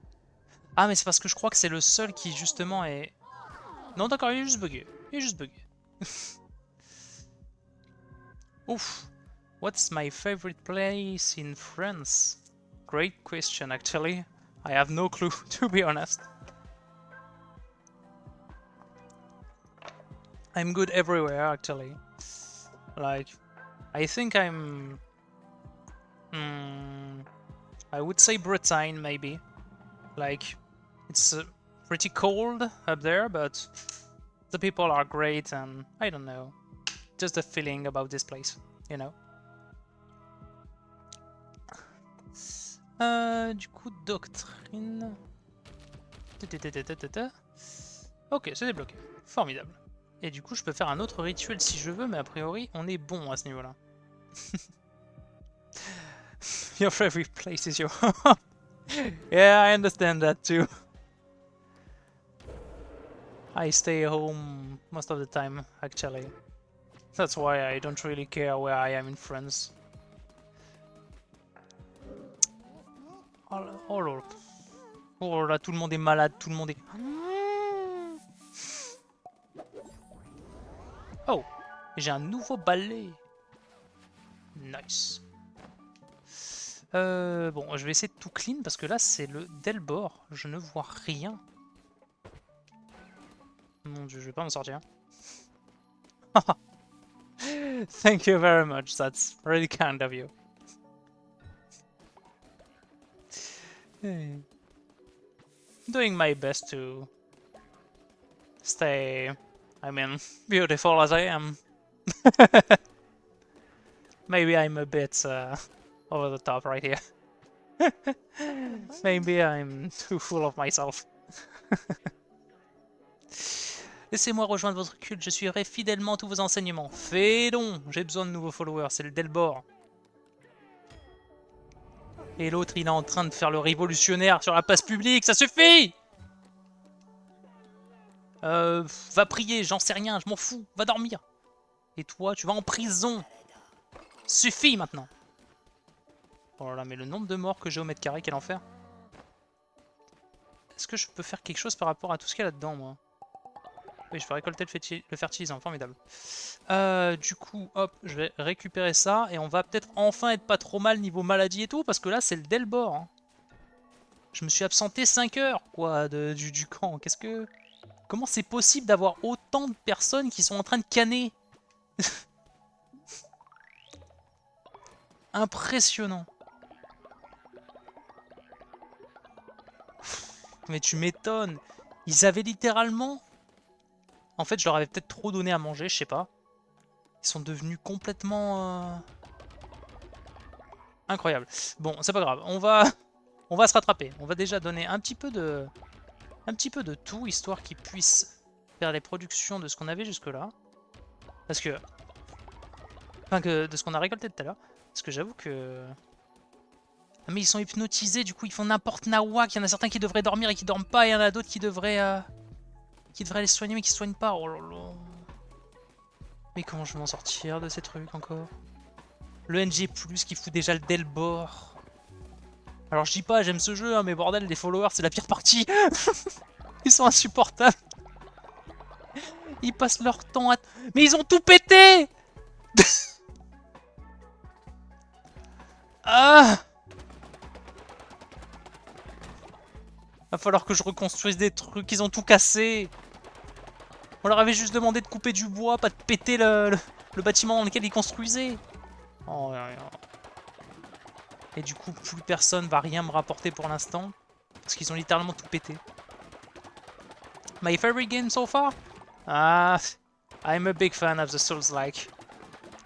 Speaker 1: Ah, mais c'est parce que je crois que c'est le seul qui justement est... Non, d'accord, il est juste bugué. Il est juste bugué. Ouf. What's my favorite place in France? Great question, actually. I have no clue, to be honest. I'm good everywhere, actually. Like, I think I'm... I would say Bretagne, maybe. Like, it's pretty cold up there, but the people are great and I don't know. Just a feeling about this place, you know. Du coup, doctrine... Ok, c'est débloqué. Formidable. Et du coup, je peux faire un autre rituel si je veux, mais a priori, on est bon à ce niveau-là. Your favorite place is your home. Yeah, I understand that too. I stay home most of the time, actually. That's why I don't really care where I am in France. Oh là là. Oh là, tout le monde est malade, tout le monde est... Oh, j'ai un nouveau balai. Nice. Bon, je vais essayer de tout clean parce que là, c'est le Delbord. Je ne vois rien. Mon dieu, je vais pas m'en sortir. Thank you very much. That's really kind of you. Doing my best to stay, I mean, beautiful as I am. Maybe I'm a bit over the top right here. Maybe I'm too full of myself. Laissez-moi rejoindre votre culte, je suivrai fidèlement tous vos enseignements. Fais donc, j'ai besoin de nouveaux followers, c'est le Delbord. Et l'autre, il est en train de faire le révolutionnaire sur la place publique, ça suffit! Va prier, j'en sais rien, je m'en fous, va dormir. Et toi, tu vas en prison. Suffit maintenant. Oh là là, mais le nombre de morts que j'ai au mètre carré, quel enfer. Est-ce que je peux faire quelque chose par rapport à tout ce qu'il y a là-dedans, moi? Oui, je peux récolter le fertilisant, formidable. Du coup, hop, je vais récupérer ça, et on va peut-être enfin être pas trop mal niveau maladie et tout, parce que là, c'est le Delbord. Hein. Je me suis absenté 5 heures, quoi, du camp. Qu'est-ce que... Comment c'est possible d'avoir autant de personnes qui sont en train de canner? Impressionnant. Mais tu m'étonnes. Ils avaient littéralement... En fait, je leur avais peut-être trop donné à manger, je sais pas. Ils sont devenus complètement... incroyables. Bon, c'est pas grave. On va se rattraper. On va déjà donner un petit peu de tout, histoire qu'ils puissent faire les productions de ce qu'on avait jusque-là. Parce que... Enfin, de ce qu'on a récolté tout à l'heure. Parce que j'avoue que... Mais ils sont hypnotisés, du coup ils font n'importe nawak. Il y en a certains qui devraient dormir et qui dorment pas. Et il y en a d'autres qui devraient les soigner mais qui se soignent pas. Oh là là. Mais comment je vais m'en sortir de ces trucs encore? Le NG+, qui fout déjà le Delbord. Alors je dis pas, j'aime ce jeu, hein, mais bordel, les followers c'est la pire partie. Ils sont insupportables. Ils passent leur temps à... Mais ils ont tout pété. Ah, va falloir que je reconstruise des trucs, ils ont tout cassé. On leur avait juste demandé de couper du bois, pas de péter le bâtiment dans lequel ils construisaient. Oh, et du coup, plus personne va rien me rapporter pour l'instant. Parce qu'ils ont littéralement tout pété. My favorite game so far? I'm a big fan of the Souls-like.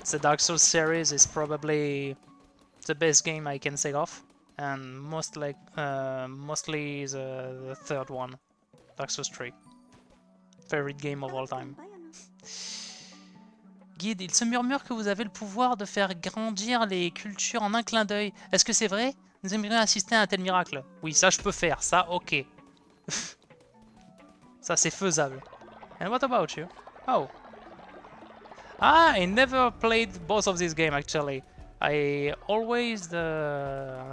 Speaker 1: The Dark Souls series is probably the best game I can say off. And mostly the third one, Dark Souls 3. Favorite game of all time. Guide, il se murmure que vous avez le pouvoir de faire grandir les cultures en un clin d'œil. Est-ce que c'est vrai? Nous aimerions assister à un tel miracle. Oui, ça je peux faire, ça ok. Ça c'est faisable. And what about you? Oh. Ah, I never played both of these games actually. I always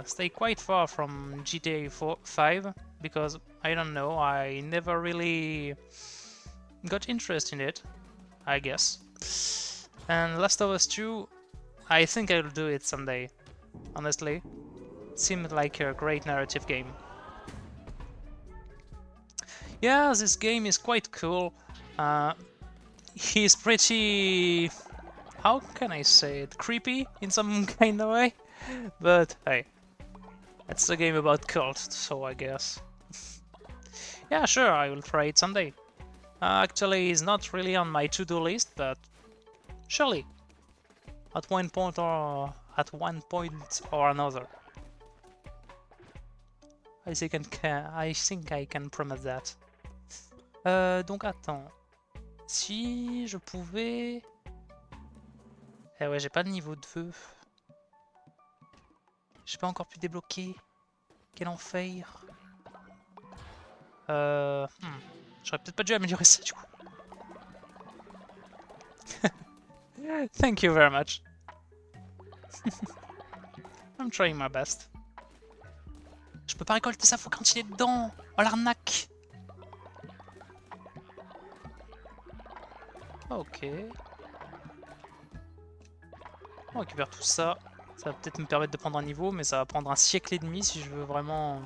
Speaker 1: stay quite far from GTA 5 because I don't know, I never really got interest in it, I guess. And Last of Us 2, I think I'll do it someday, honestly. It seemed like a great narrative game. Yeah, this game is quite cool. He's pretty... how can I say it? Creepy in some kind of way? But hey, it's a game about cults, so I guess. Yeah, sure, I will try it someday. Actually, it's not really on my to-do list, but surely, at one point or another. I think I can promise that. Donc attends. Si je pouvais... Eh ouais, j'ai pas de niveau de feu. J'ai pas encore pu débloquer. Quel enfer. J'aurais peut-être pas dû améliorer ça du coup. Thank you very much. I'm trying my best. Je peux pas récolter ça, faut continuer dedans. Oh l'arnaque. Ok. On récupère tout ça. Ça va peut-être me permettre de prendre un niveau, mais ça va prendre un siècle et demi si je veux vraiment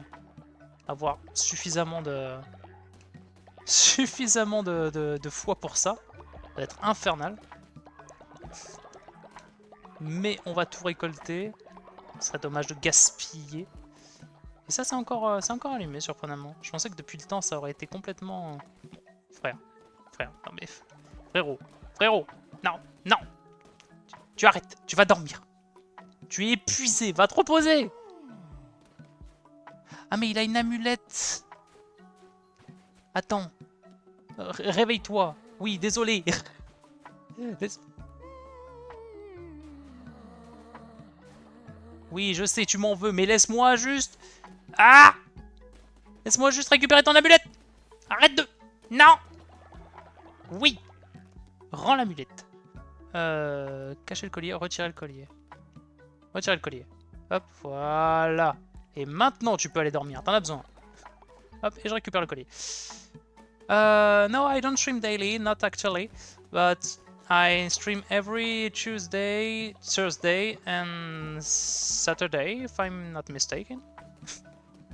Speaker 1: avoir suffisamment de de foi pour ça. Ça va être infernal. Mais on va tout récolter. Ce serait dommage de gaspiller. Et ça, c'est encore allumé, surprenamment. Je pensais que depuis le temps, ça aurait été complètement... Frère, non mais... Frérot, non, non. Tu arrêtes, tu vas dormir. Tu es épuisé, va te reposer. Ah mais il a une amulette. Attends. Réveille-toi. Oui, désolé. Oui, je sais, tu m'en veux, mais laisse-moi juste... Ah! Laisse-moi juste récupérer ton amulette. Arrête de... Non! Oui! Rends l'amulette. Cacher le collier, retirer le collier. Retirer le collier. Hop, voilà. Et maintenant, tu peux aller dormir, t'en as besoin. Hop, et je récupère le collier. No, I don't stream daily, not actually. But I stream every Tuesday, Thursday, and Saturday, if I'm not mistaken.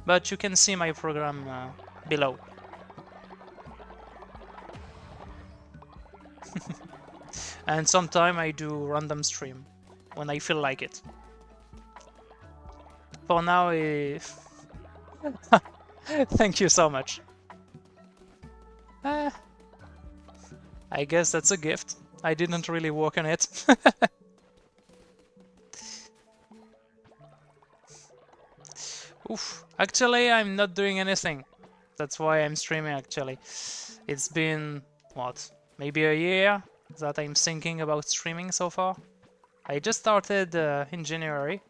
Speaker 1: But you can see my program below. And sometimes I do random stream when I feel like it. For now, thank you so much. I guess that's a gift. I didn't really work on it. Oof. Actually, I'm not doing anything. That's why I'm streaming, actually. It's been, what, maybe a year that I'm thinking about streaming so far. I just started in January.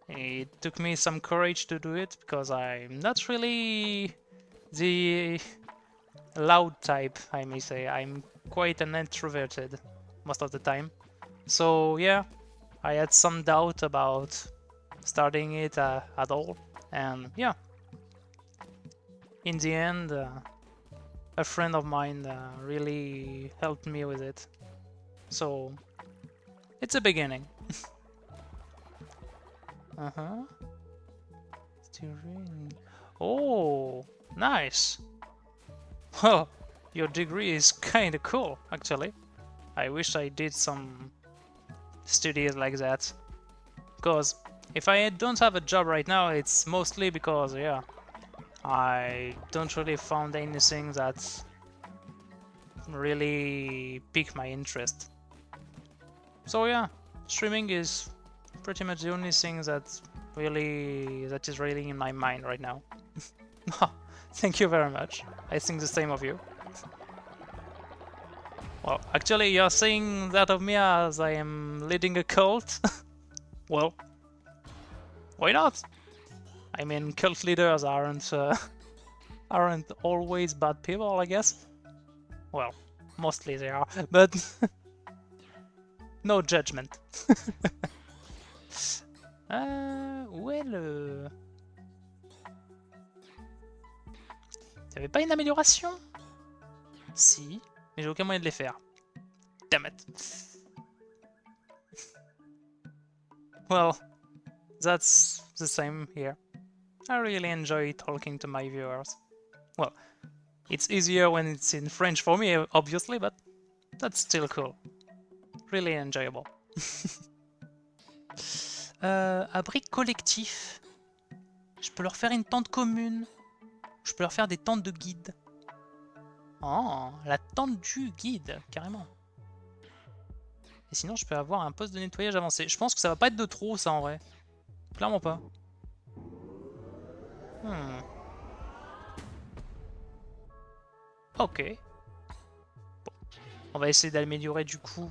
Speaker 1: It took me some courage to do it, because I'm not really the loud type, I may say. I'm quite an introverted most of the time. So yeah, I had some doubt about starting it at all. And yeah, in the end, a friend of mine really helped me with it. So it's a beginning. Uh-huh. Steering. Oh, nice. Well, your degree is kinda cool, actually. I wish I did some studies like that. Because if I don't have a job right now, it's mostly because, yeah, I don't really found anything that really piqued my interest. So yeah, streaming is pretty much the only thing that is really in my mind right now. Thank you very much. I think the same of you. Well, actually, you're saying that of me as I am leading a cult? Well, why not? I mean, cult leaders aren't always bad people, I guess. Well, mostly they are, but no judgment. Où est le... Y'avait pas une amélioration? Si, mais j'ai aucun moyen de les faire. Damn it. Well, that's the same here. I really enjoy talking to my viewers. Well, it's easier when it's in French for me, obviously, but that's still cool. Really enjoyable. Abri collectif. Je peux leur faire une tente commune. Je peux leur faire des tentes de guide. Oh, la tente du guide, carrément. Et sinon, je peux avoir un poste de nettoyage avancé. Je pense que ça va pas être de trop, ça, en vrai. Clairement pas. Ok. Bon. On va essayer d'améliorer du coup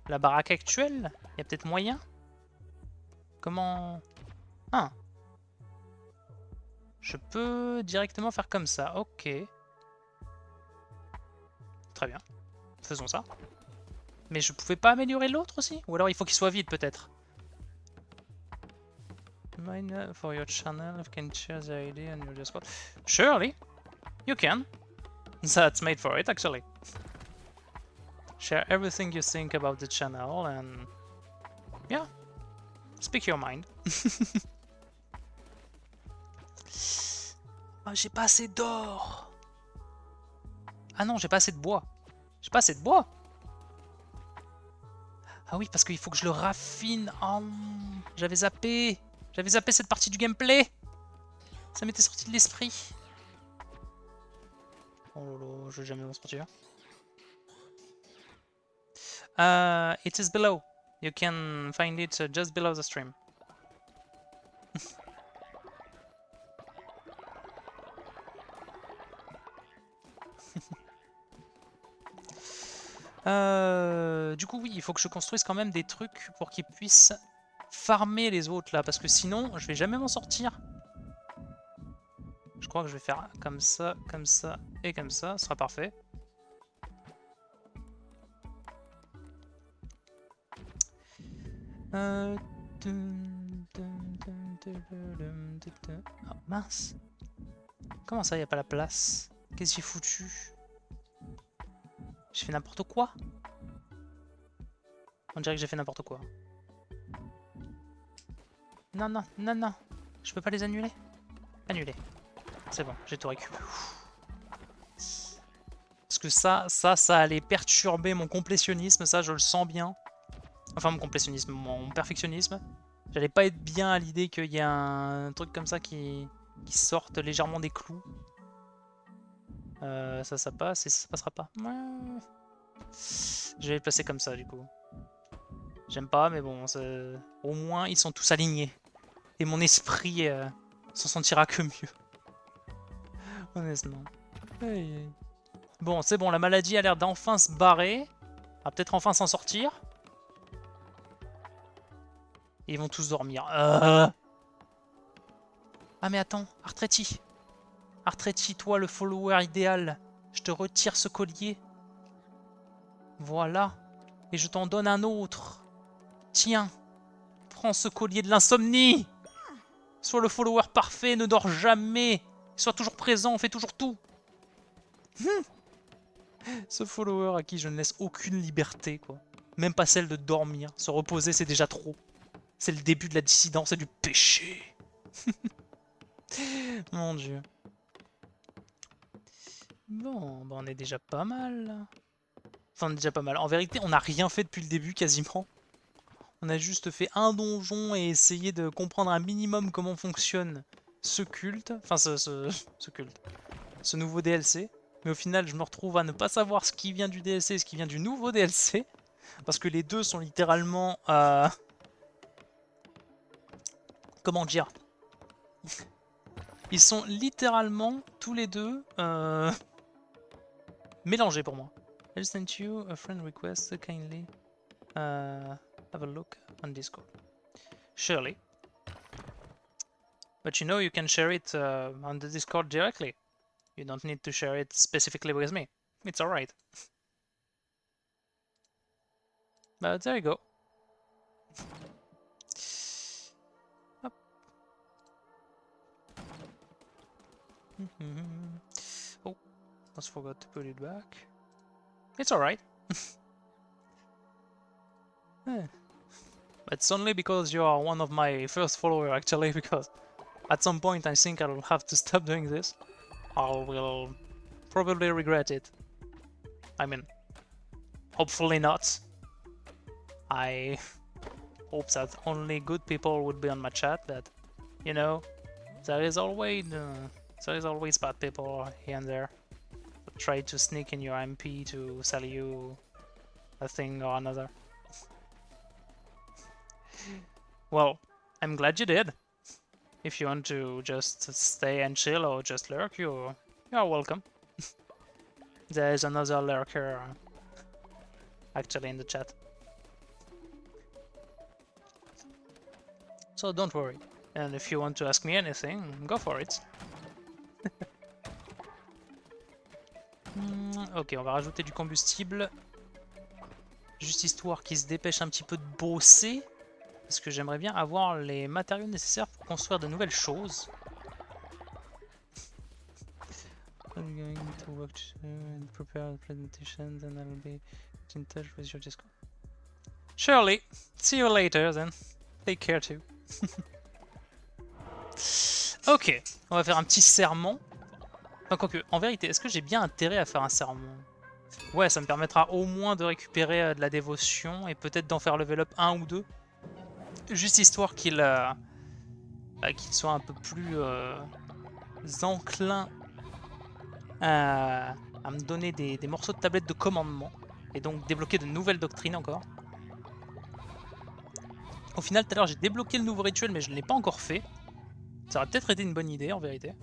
Speaker 1: la baraque actuelle. Il y a peut-être moyen. Comment... Ah. Je peux directement faire comme ça. Ok. Très bien. Faisons ça. Mais je pouvais pas améliorer l'autre aussi? Ou alors il faut qu'il soit vide peut-être. Mine for your channel, you can share the ID on your Discord. Surely, you can. That's made for it actually. Share everything you think about the channel and... Yeah. Speak your mind. Ah, j'ai pas assez d'or. Ah non, j'ai pas assez de bois. J'ai pas assez de bois. Ah oui, parce qu'il faut que je le raffine. Oh, j'avais zappé. J'avais zappé cette partie du gameplay. Ça m'était sorti de l'esprit. Oh lolo, je vais jamais m'en sortir. It is below. You can find it just below the stream. Du coup, oui, il faut que je construise quand même des trucs pour qu'ils puissent farmer les autres là, parce que sinon, je vais jamais m'en sortir. Je crois que je vais faire comme ça et comme ça, ce sera parfait. Oh, mince. Comment ça, il n'y a pas la place? Qu'est-ce que j'ai foutu? J'ai fait n'importe quoi? On dirait que j'ai fait n'importe quoi. Non, non, non, non. Je peux pas les annuler? Annuler. C'est bon, j'ai tout récupéré. Parce que ça allait perturber mon complétionnisme, ça je le sens bien. Enfin mon complétionnisme, mon perfectionnisme. J'allais pas être bien à l'idée qu'il y a un truc comme ça qui sorte légèrement des clous. Ça passe et ça passera pas. Ouais. Je vais les placer comme ça du coup. J'aime pas mais bon, au moins ils sont tous alignés. Et mon esprit s'en sentira que mieux. Honnêtement. Aïe, aïe. Bon, c'est bon, la maladie a l'air d'enfin se barrer. On va peut-être enfin s'en sortir. Et ils vont tous dormir. Ah mais attends, Artretti. Artretti, toi le follower idéal. Je te retire ce collier. Voilà. Et je t'en donne un autre. Tiens. Prends ce collier de l'insomnie. Sois le follower parfait, ne dors jamais. Sois toujours présent, fais toujours tout. Ce follower à qui je ne laisse aucune liberté, quoi. Même pas celle de dormir. Se reposer, c'est déjà trop. C'est le début de la dissidence et du péché. Mon dieu. Bon, bah on est déjà pas mal, là. Enfin, on est déjà pas mal. En vérité, on n'a rien fait depuis le début, quasiment. On a juste fait un donjon et essayé de comprendre un minimum comment fonctionne ce culte. Enfin, ce culte. Ce nouveau DLC. Mais au final, je me retrouve à ne pas savoir ce qui vient du DLC et ce qui vient du nouveau DLC. Parce que les deux sont littéralement... comment dire? Ils sont littéralement tous les deux mélangés pour moi. I sent you a friend request, so kindly have a look on Discord. Surely. But you know you can share it on the Discord directly. You don't need to share it specifically with me. It's alright. But there you go. Hop. Oh, almost forgot to put it back. It's alright. It's only because you are one of my first followers actually, because at some point I think I'll have to stop doing this. I will probably regret it. I mean, hopefully not. I hope that only good people would be on my chat, but you know, there is always bad people here and there that try to sneak in your MP to sell you a thing or another. Well, I'm glad you did. If you want to just stay and chill or just lurk, you are welcome. There's another lurker actually in the chat. So don't worry. And if you want to ask me anything, go for it. Ok, on va rajouter du combustible. Juste histoire qu'il se dépêche un petit peu de bosser. Parce que j'aimerais bien avoir les matériaux nécessaires pour construire de nouvelles choses. I'm going to work and prepare the presentation, then I'll be in touch with your Discord. Surely. See you later then. Take care too. Ok, on va faire un petit serment. Enfin, quoique, en vérité, est-ce que j'ai bien intérêt à faire un serment? Ouais, ça me permettra au moins de récupérer de la dévotion et peut-être d'en faire level up 1 ou 2. Juste histoire qu'il soit un peu plus enclin à me donner des morceaux de tablette de commandement. Et donc débloquer de nouvelles doctrines encore. Au final, tout à l'heure, j'ai débloqué le nouveau rituel, mais je ne l'ai pas encore fait. Ça aurait peut-être été une bonne idée, en vérité.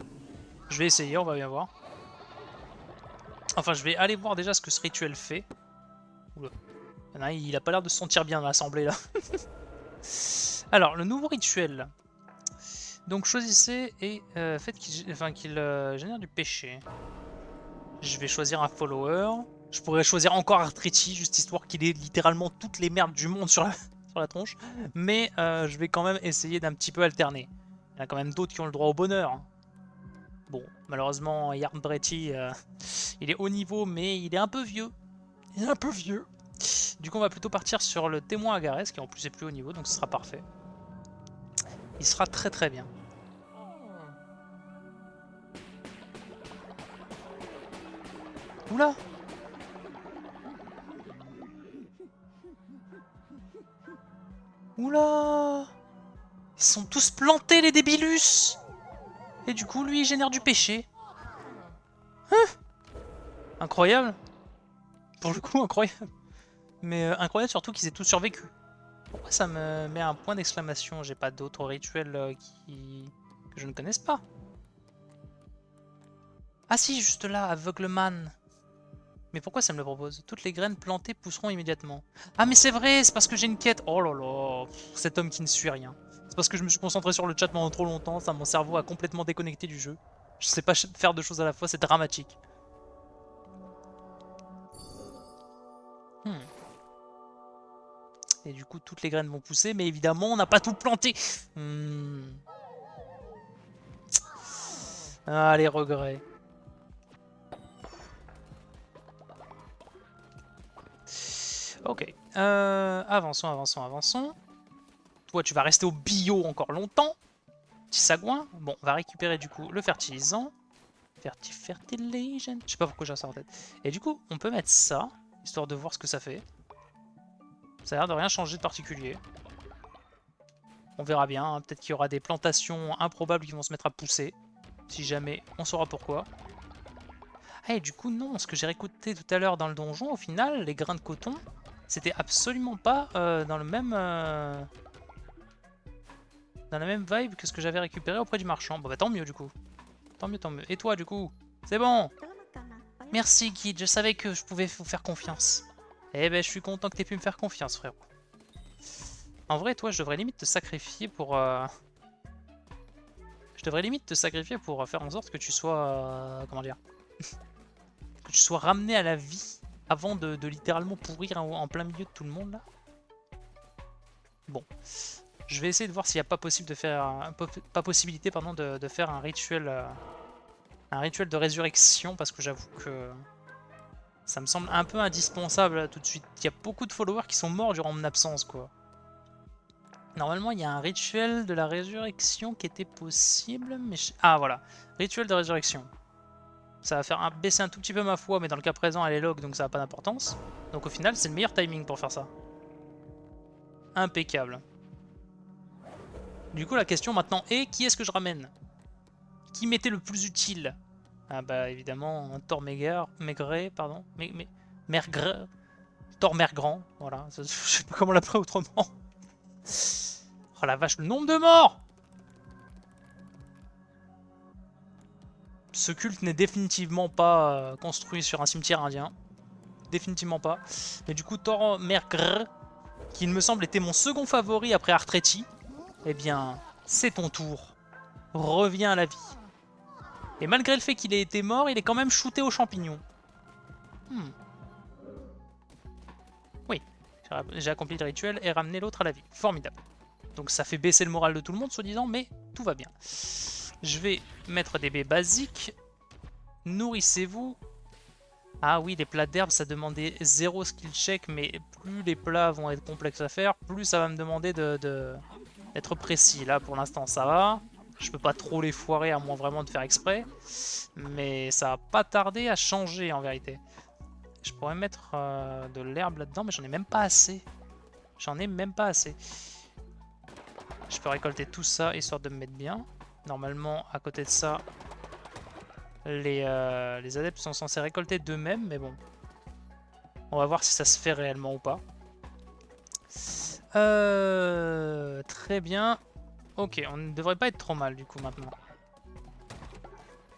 Speaker 1: Je vais essayer, on va bien voir. Enfin, je vais aller voir déjà ce que ce rituel fait. Oula. Il a pas l'air de se sentir bien dans l'assemblée, là. Alors, le nouveau rituel. Donc, choisissez et faites qu'il génère du péché. Je vais choisir un follower. Je pourrais choisir encore Artriti, juste histoire qu'il ait littéralement toutes les merdes du monde sur la tronche. Mais je vais quand même essayer d'un petit peu alterner. Il y en a quand même d'autres qui ont le droit au bonheur. Bon, malheureusement, Yarn Bretty, il est haut niveau, mais il est un peu vieux. Il est un peu vieux. Du coup, on va plutôt partir sur le témoin Agarès, qui en plus est plus haut niveau, donc ce sera parfait. Il sera très très bien. Oula! Oula! Ils sont tous plantés, les débilus! Et du coup, lui, il génère du péché. Hein? Incroyable. Pour le coup, incroyable. Mais incroyable surtout qu'ils aient tous survécu. Pourquoi ça me met un point d'exclamation? J'ai pas d'autres rituels que je ne connaisse pas. Ah si, juste là, Aveugleman. Mais pourquoi ça me le propose? Toutes les graines plantées pousseront immédiatement. Ah mais c'est vrai, c'est parce que j'ai une quête. Oh là là, cet homme qui ne suit rien. C'est parce que je me suis concentré sur le chat pendant trop longtemps, ça mon cerveau a complètement déconnecté du jeu. Je sais pas faire deux choses à la fois, c'est dramatique. Et du coup, toutes les graines vont pousser, mais évidemment, on n'a pas tout planté. Ah, les regrets. Ok. Avançons, avançons, avançons. Toi, tu vas rester au bio encore longtemps. Petit sagouin. Bon, on va récupérer du coup le fertilisant. Fertilization. Je sais pas pourquoi j'ai ça en tête. Et du coup, on peut mettre ça, histoire de voir ce que ça fait. Ça a l'air de rien changer de particulier. On verra bien. Hein. Peut-être qu'il y aura des plantations improbables qui vont se mettre à pousser. Si jamais, on saura pourquoi. Ah, et du coup, non. Ce que j'ai réécouté tout à l'heure dans le donjon, au final, les grains de coton, c'était absolument pas dans le même... dans la même vibe que ce que j'avais récupéré auprès du marchand. Bon bah tant mieux du coup. Tant mieux, tant mieux. Et toi du coup? C'est bon. Merci Kid, je savais que je pouvais vous faire confiance. Eh ben je suis content que t'aies pu me faire confiance frérot. En vrai toi je devrais limite te sacrifier pour... Je devrais limite te sacrifier pour faire en sorte que tu sois... comment dire? Que tu sois ramené à la vie avant de littéralement pourrir en plein milieu de tout le monde là. Bon. Je vais essayer de voir s'il n'y a pas possible de faire pas possibilité pardon, de faire un rituel de résurrection parce que j'avoue que ça me semble un peu indispensable là, tout de suite. Il y a beaucoup de followers qui sont morts durant mon absence quoi. Normalement il y a un rituel de la résurrection qui était possible mais ah voilà, rituel de résurrection. Ça va faire baisser un tout petit peu ma foi mais dans le cas présent elle est log donc ça n'a pas d'importance. Donc au final c'est le meilleur timing pour faire ça. Impeccable. Du coup, la question maintenant est qui est-ce que je ramène? Qui m'était le plus utile? Ah bah évidemment, Thor Maigret, pardon. Mergre. Thor Mergrand, voilà. Je sais pas comment l'appeler autrement. Oh la vache, le nombre de morts! Ce culte n'est définitivement pas construit sur un cimetière indien. Définitivement pas. Mais du coup, Thormergr, qui il me semble était mon second favori après Artretti, eh bien, c'est ton tour. Reviens à la vie. Et malgré le fait qu'il ait été mort, il est quand même shooté aux champignons. Oui, j'ai accompli le rituel et ramené l'autre à la vie. Formidable. Donc ça fait baisser le moral de tout le monde, soi-disant, mais tout va bien. Je vais mettre des baies basiques. Nourrissez-vous. Ah oui, les plats d'herbe, ça demandait 0 skill check, mais plus les plats vont être complexes à faire, plus ça va me demander d'être précis. Là, pour l'instant, ça va. Je peux pas trop les foirer, à moins vraiment de faire exprès. Mais ça va pas tarder à changer, en vérité. Je pourrais mettre de l'herbe là-dedans, mais j'en ai même pas assez. J'en ai même pas assez. Je peux récolter tout ça, histoire de me mettre bien. Normalement, à côté de ça, les adeptes sont censés récolter d'eux-mêmes, mais bon. On va voir si ça se fait réellement ou pas. Très bien. Ok, on ne devrait pas être trop mal du coup maintenant.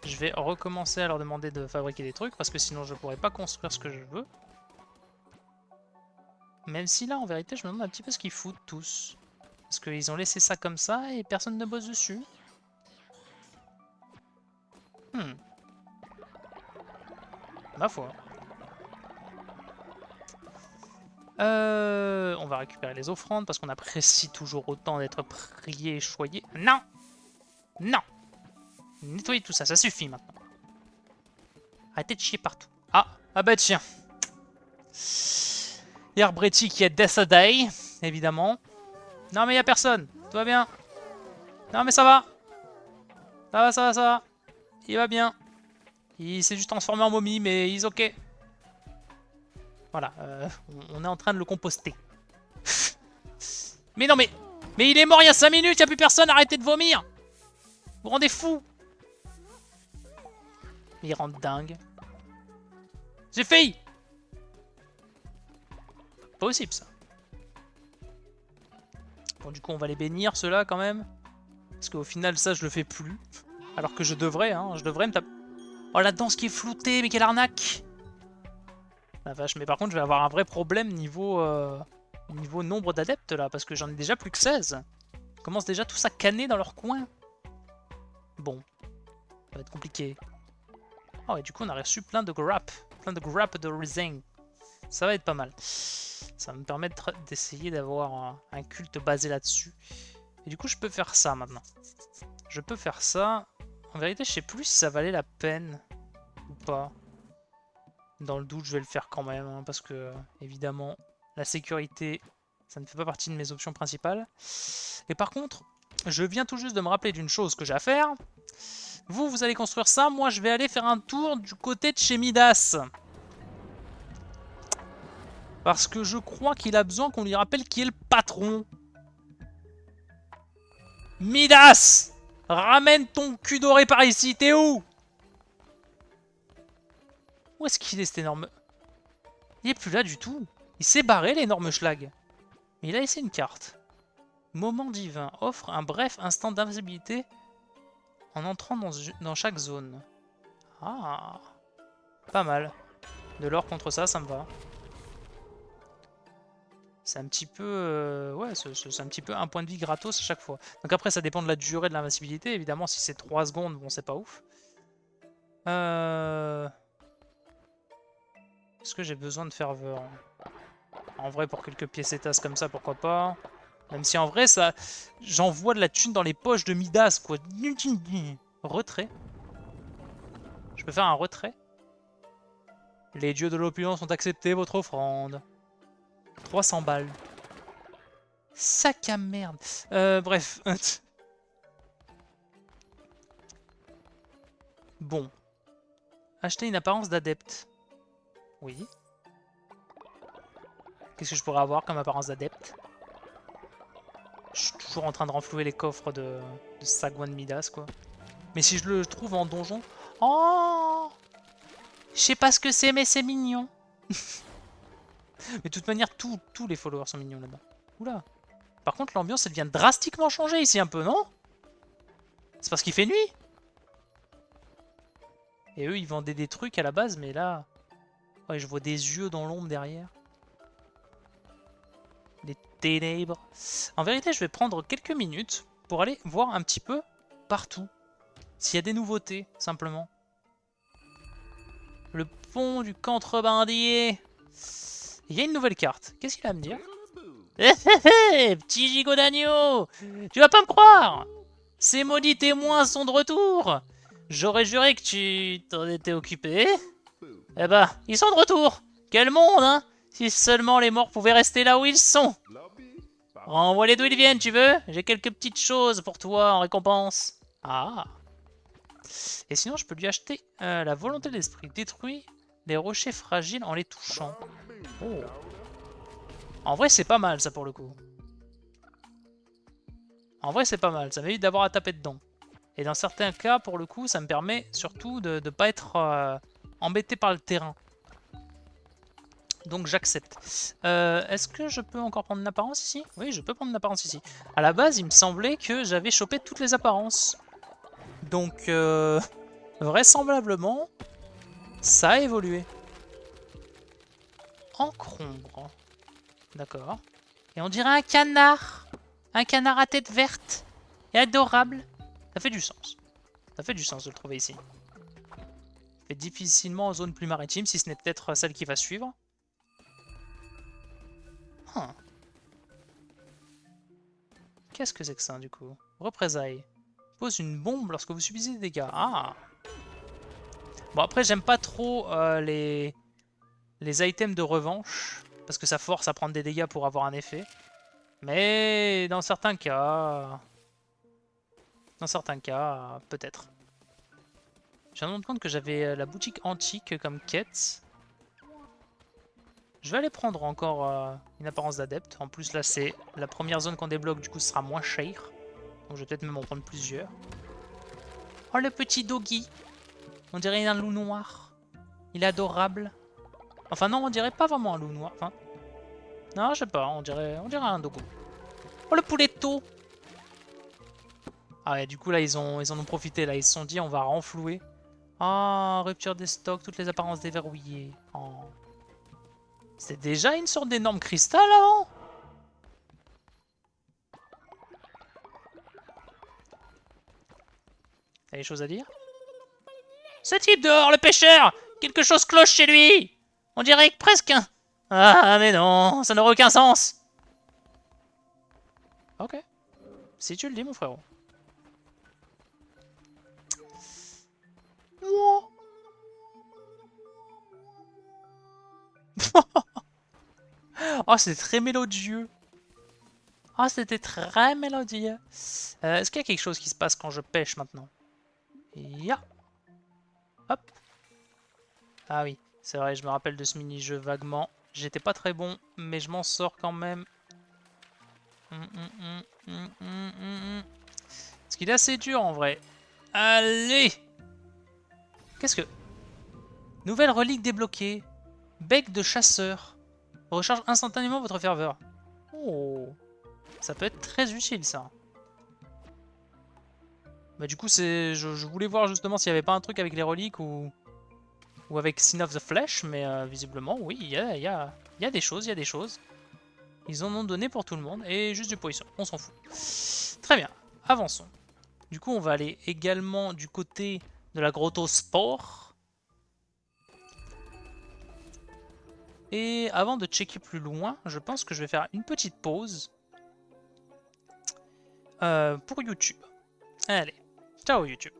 Speaker 1: Je vais recommencer à leur demander de fabriquer des trucs, parce que sinon je pourrais pas construire ce que je veux. Même si là, en vérité, je me demande un petit peu ce qu'ils foutent tous. Parce qu'ils ont laissé ça comme ça et personne ne bosse dessus. Ma foi. On va récupérer les offrandes parce qu'on apprécie toujours autant d'être prié et choyé. Non! Non! Nettoyez tout ça, ça suffit maintenant. Arrêtez de chier partout. Ah bah tiens. Yarbretti qui est Death a Day, évidemment. Non mais y a personne, tout va bien. Non mais ça va. Ça va. Il va bien. Il s'est juste transformé en momie, mais il est ok. Voilà, on est en train de le composter. Mais non mais il est mort il y a 5 minutes, il n'y a plus personne, arrêtez de vomir. Vous vous rendez fou. Il rentre dingue. J'ai failli. Pas possible ça. Bon du coup on va les bénir ceux-là quand même. Parce qu'au final ça je le fais plus. Alors que je devrais, hein, je devrais me taper. Oh la danse qui est floutée, mais quelle arnaque. La vache, mais par contre je vais avoir un vrai problème niveau nombre d'adeptes là. Parce que j'en ai déjà plus que 16. Ils commencent déjà tous à canner dans leur coin. Bon, ça va être compliqué. Ah ouais, du coup on a reçu plein de grappes de resin. Ça va être pas mal. Ça va me permettre d'essayer d'avoir un culte basé là-dessus. Et du coup je peux faire ça maintenant. Je peux faire ça. En vérité je sais plus si ça valait la peine ou pas. Dans le doute je vais le faire quand même. Hein, parce que évidemment la sécurité ça ne fait pas partie de mes options principales. Et par contre je viens tout juste de me rappeler d'une chose que j'ai à faire. Vous allez construire ça. Moi, je vais aller faire un tour du côté de chez Midas. Parce que je crois qu'il a besoin qu'on lui rappelle qui est le patron. Midas! Ramène ton cul doré par ici. T'es où? Où est-ce qu'il est, cet énorme... Il est plus là du tout. Il s'est barré, l'énorme schlag. Mais il a laissé une carte. Moment divin. Offre un bref instant d'invisibilité en entrant dans chaque zone. Ah, pas mal. De l'or contre ça, ça me va. C'est un petit peu... ouais, c'est un petit peu un point de vie gratos à chaque fois. Donc après, ça dépend de la durée de l'invincibilité. Évidemment, si c'est 3 secondes, bon, c'est pas ouf. Est-ce que j'ai besoin de ferveur? En vrai, pour quelques pièces comme ça, pourquoi pas. Même si en vrai, ça, j'envoie de la thune dans les poches de Midas, quoi. Retrait. Je peux faire un retrait. Les dieux de l'opulence ont accepté votre offrande. 300 balles. Sac à merde. Bref. Bon. Acheter une apparence d'adepte. Oui. Qu'est-ce que je pourrais avoir comme apparence d'adepte? Je suis toujours en train de renflouer les coffres de Sagwan Midas, quoi. Mais si je le trouve en donjon... Oh! Je sais pas ce que c'est, mais c'est mignon. Mais de toute manière, tous les followers sont mignons là-bas. Oula. Par contre, l'ambiance, elle vient drastiquement changer ici un peu, non? C'est parce qu'il fait nuit? Et eux, ils vendaient des trucs à la base, mais là... Ouais, je vois des yeux dans l'ombre derrière. Des ténèbres. En vérité, je vais prendre quelques minutes pour aller voir un petit peu partout. S'il y a des nouveautés, simplement. Le pont du contrebandier. Il y a une nouvelle carte. Qu'est-ce qu'il a à me dire? Petit gigot d'agneau! Tu vas pas me croire! Ces maudits témoins sont de retour! J'aurais juré que tu t'en étais occupé. Eh ben, ils sont de retour! Quel monde, hein! Si seulement les morts pouvaient rester là où ils sont! Renvoie-les d'où ils viennent, tu veux? J'ai quelques petites choses pour toi en récompense. Ah! Et sinon, je peux lui acheter la volonté de l'esprit. Détruit les rochers fragiles en les touchant. Oh! En vrai, c'est pas mal, ça, pour le coup. En vrai, c'est pas mal. Ça m'évite d'avoir à taper dedans. Et dans certains cas, pour le coup, ça me permet surtout de ne pas être embêté par le terrain. Donc j'accepte. Est-ce que je peux encore prendre une apparence ici? Oui, je peux prendre une apparence ici. À la base, il me semblait que j'avais chopé toutes les apparences. Donc, vraisemblablement, ça a évolué. Encombre. D'accord. Et on dirait un canard. Un canard à tête verte. Et adorable. Ça fait du sens. Ça fait du sens de le trouver ici. Ça fait difficilement en zone plus maritime, si ce n'est peut-être celle qui va suivre. Huh. Qu'est-ce que c'est que ça, du coup? Représailles. Pose une bombe lorsque vous subissez des dégâts. Ah. Bon, après, j'aime pas trop les items de revanche. Parce que ça force à prendre des dégâts pour avoir un effet. Mais dans certains cas... peut-être. Je viens de me rendre compte que j'avais la boutique antique comme quête. Je vais aller prendre encore une apparence d'adepte. En plus, là, c'est la première zone qu'on débloque. Du coup, ce sera moins cher. Donc, je vais peut-être même en prendre plusieurs. Oh, le petit doggy. On dirait un loup noir. Il est adorable. Enfin, non, on dirait pas vraiment un loup noir. Enfin, non, je sais pas. On dirait un dogo. Oh, le pouletto. Ah ouais, du coup, là, ils en ont profité. Là, ils se sont dit, on va renflouer. Ah, rupture des stocks, toutes les apparences déverrouillées. Oh. C'est déjà une sorte d'énorme cristal avant? T'as des choses à dire? Ce type dehors, le pêcheur! Quelque chose cloche chez lui! On dirait presque un... Ah, mais non, ça n'aurait aucun sens! Ok. Si tu le dis, mon frérot. Oh, c'est très mélodieux. Ah, c'était très mélodieux. Est-ce qu'il y a quelque chose qui se passe quand je pêche maintenant? Ya. Hop. Ah oui, c'est vrai, je me rappelle de ce mini-jeu vaguement. J'étais pas très bon, mais je m'en sors quand même. Parce qu'il est assez dur en vrai. Allez! Qu'est-ce que... Nouvelle relique débloquée. Bec de chasseur. Recharge instantanément votre ferveur. Oh, ça peut être très utile ça. Bah du coup, je voulais voir justement s'il n'y avait pas un truc avec les reliques ou avec Sin of the Flesh, mais visiblement, oui, il y a des choses, il y a des choses. Ils en ont donné pour tout le monde, et juste du poisson, on s'en fout. Très bien, avançons. Du coup, on va aller également du côté de la Grotto Sport. Et avant de checker plus loin, je pense que je vais faire une petite pause pour YouTube. Allez, ciao YouTube.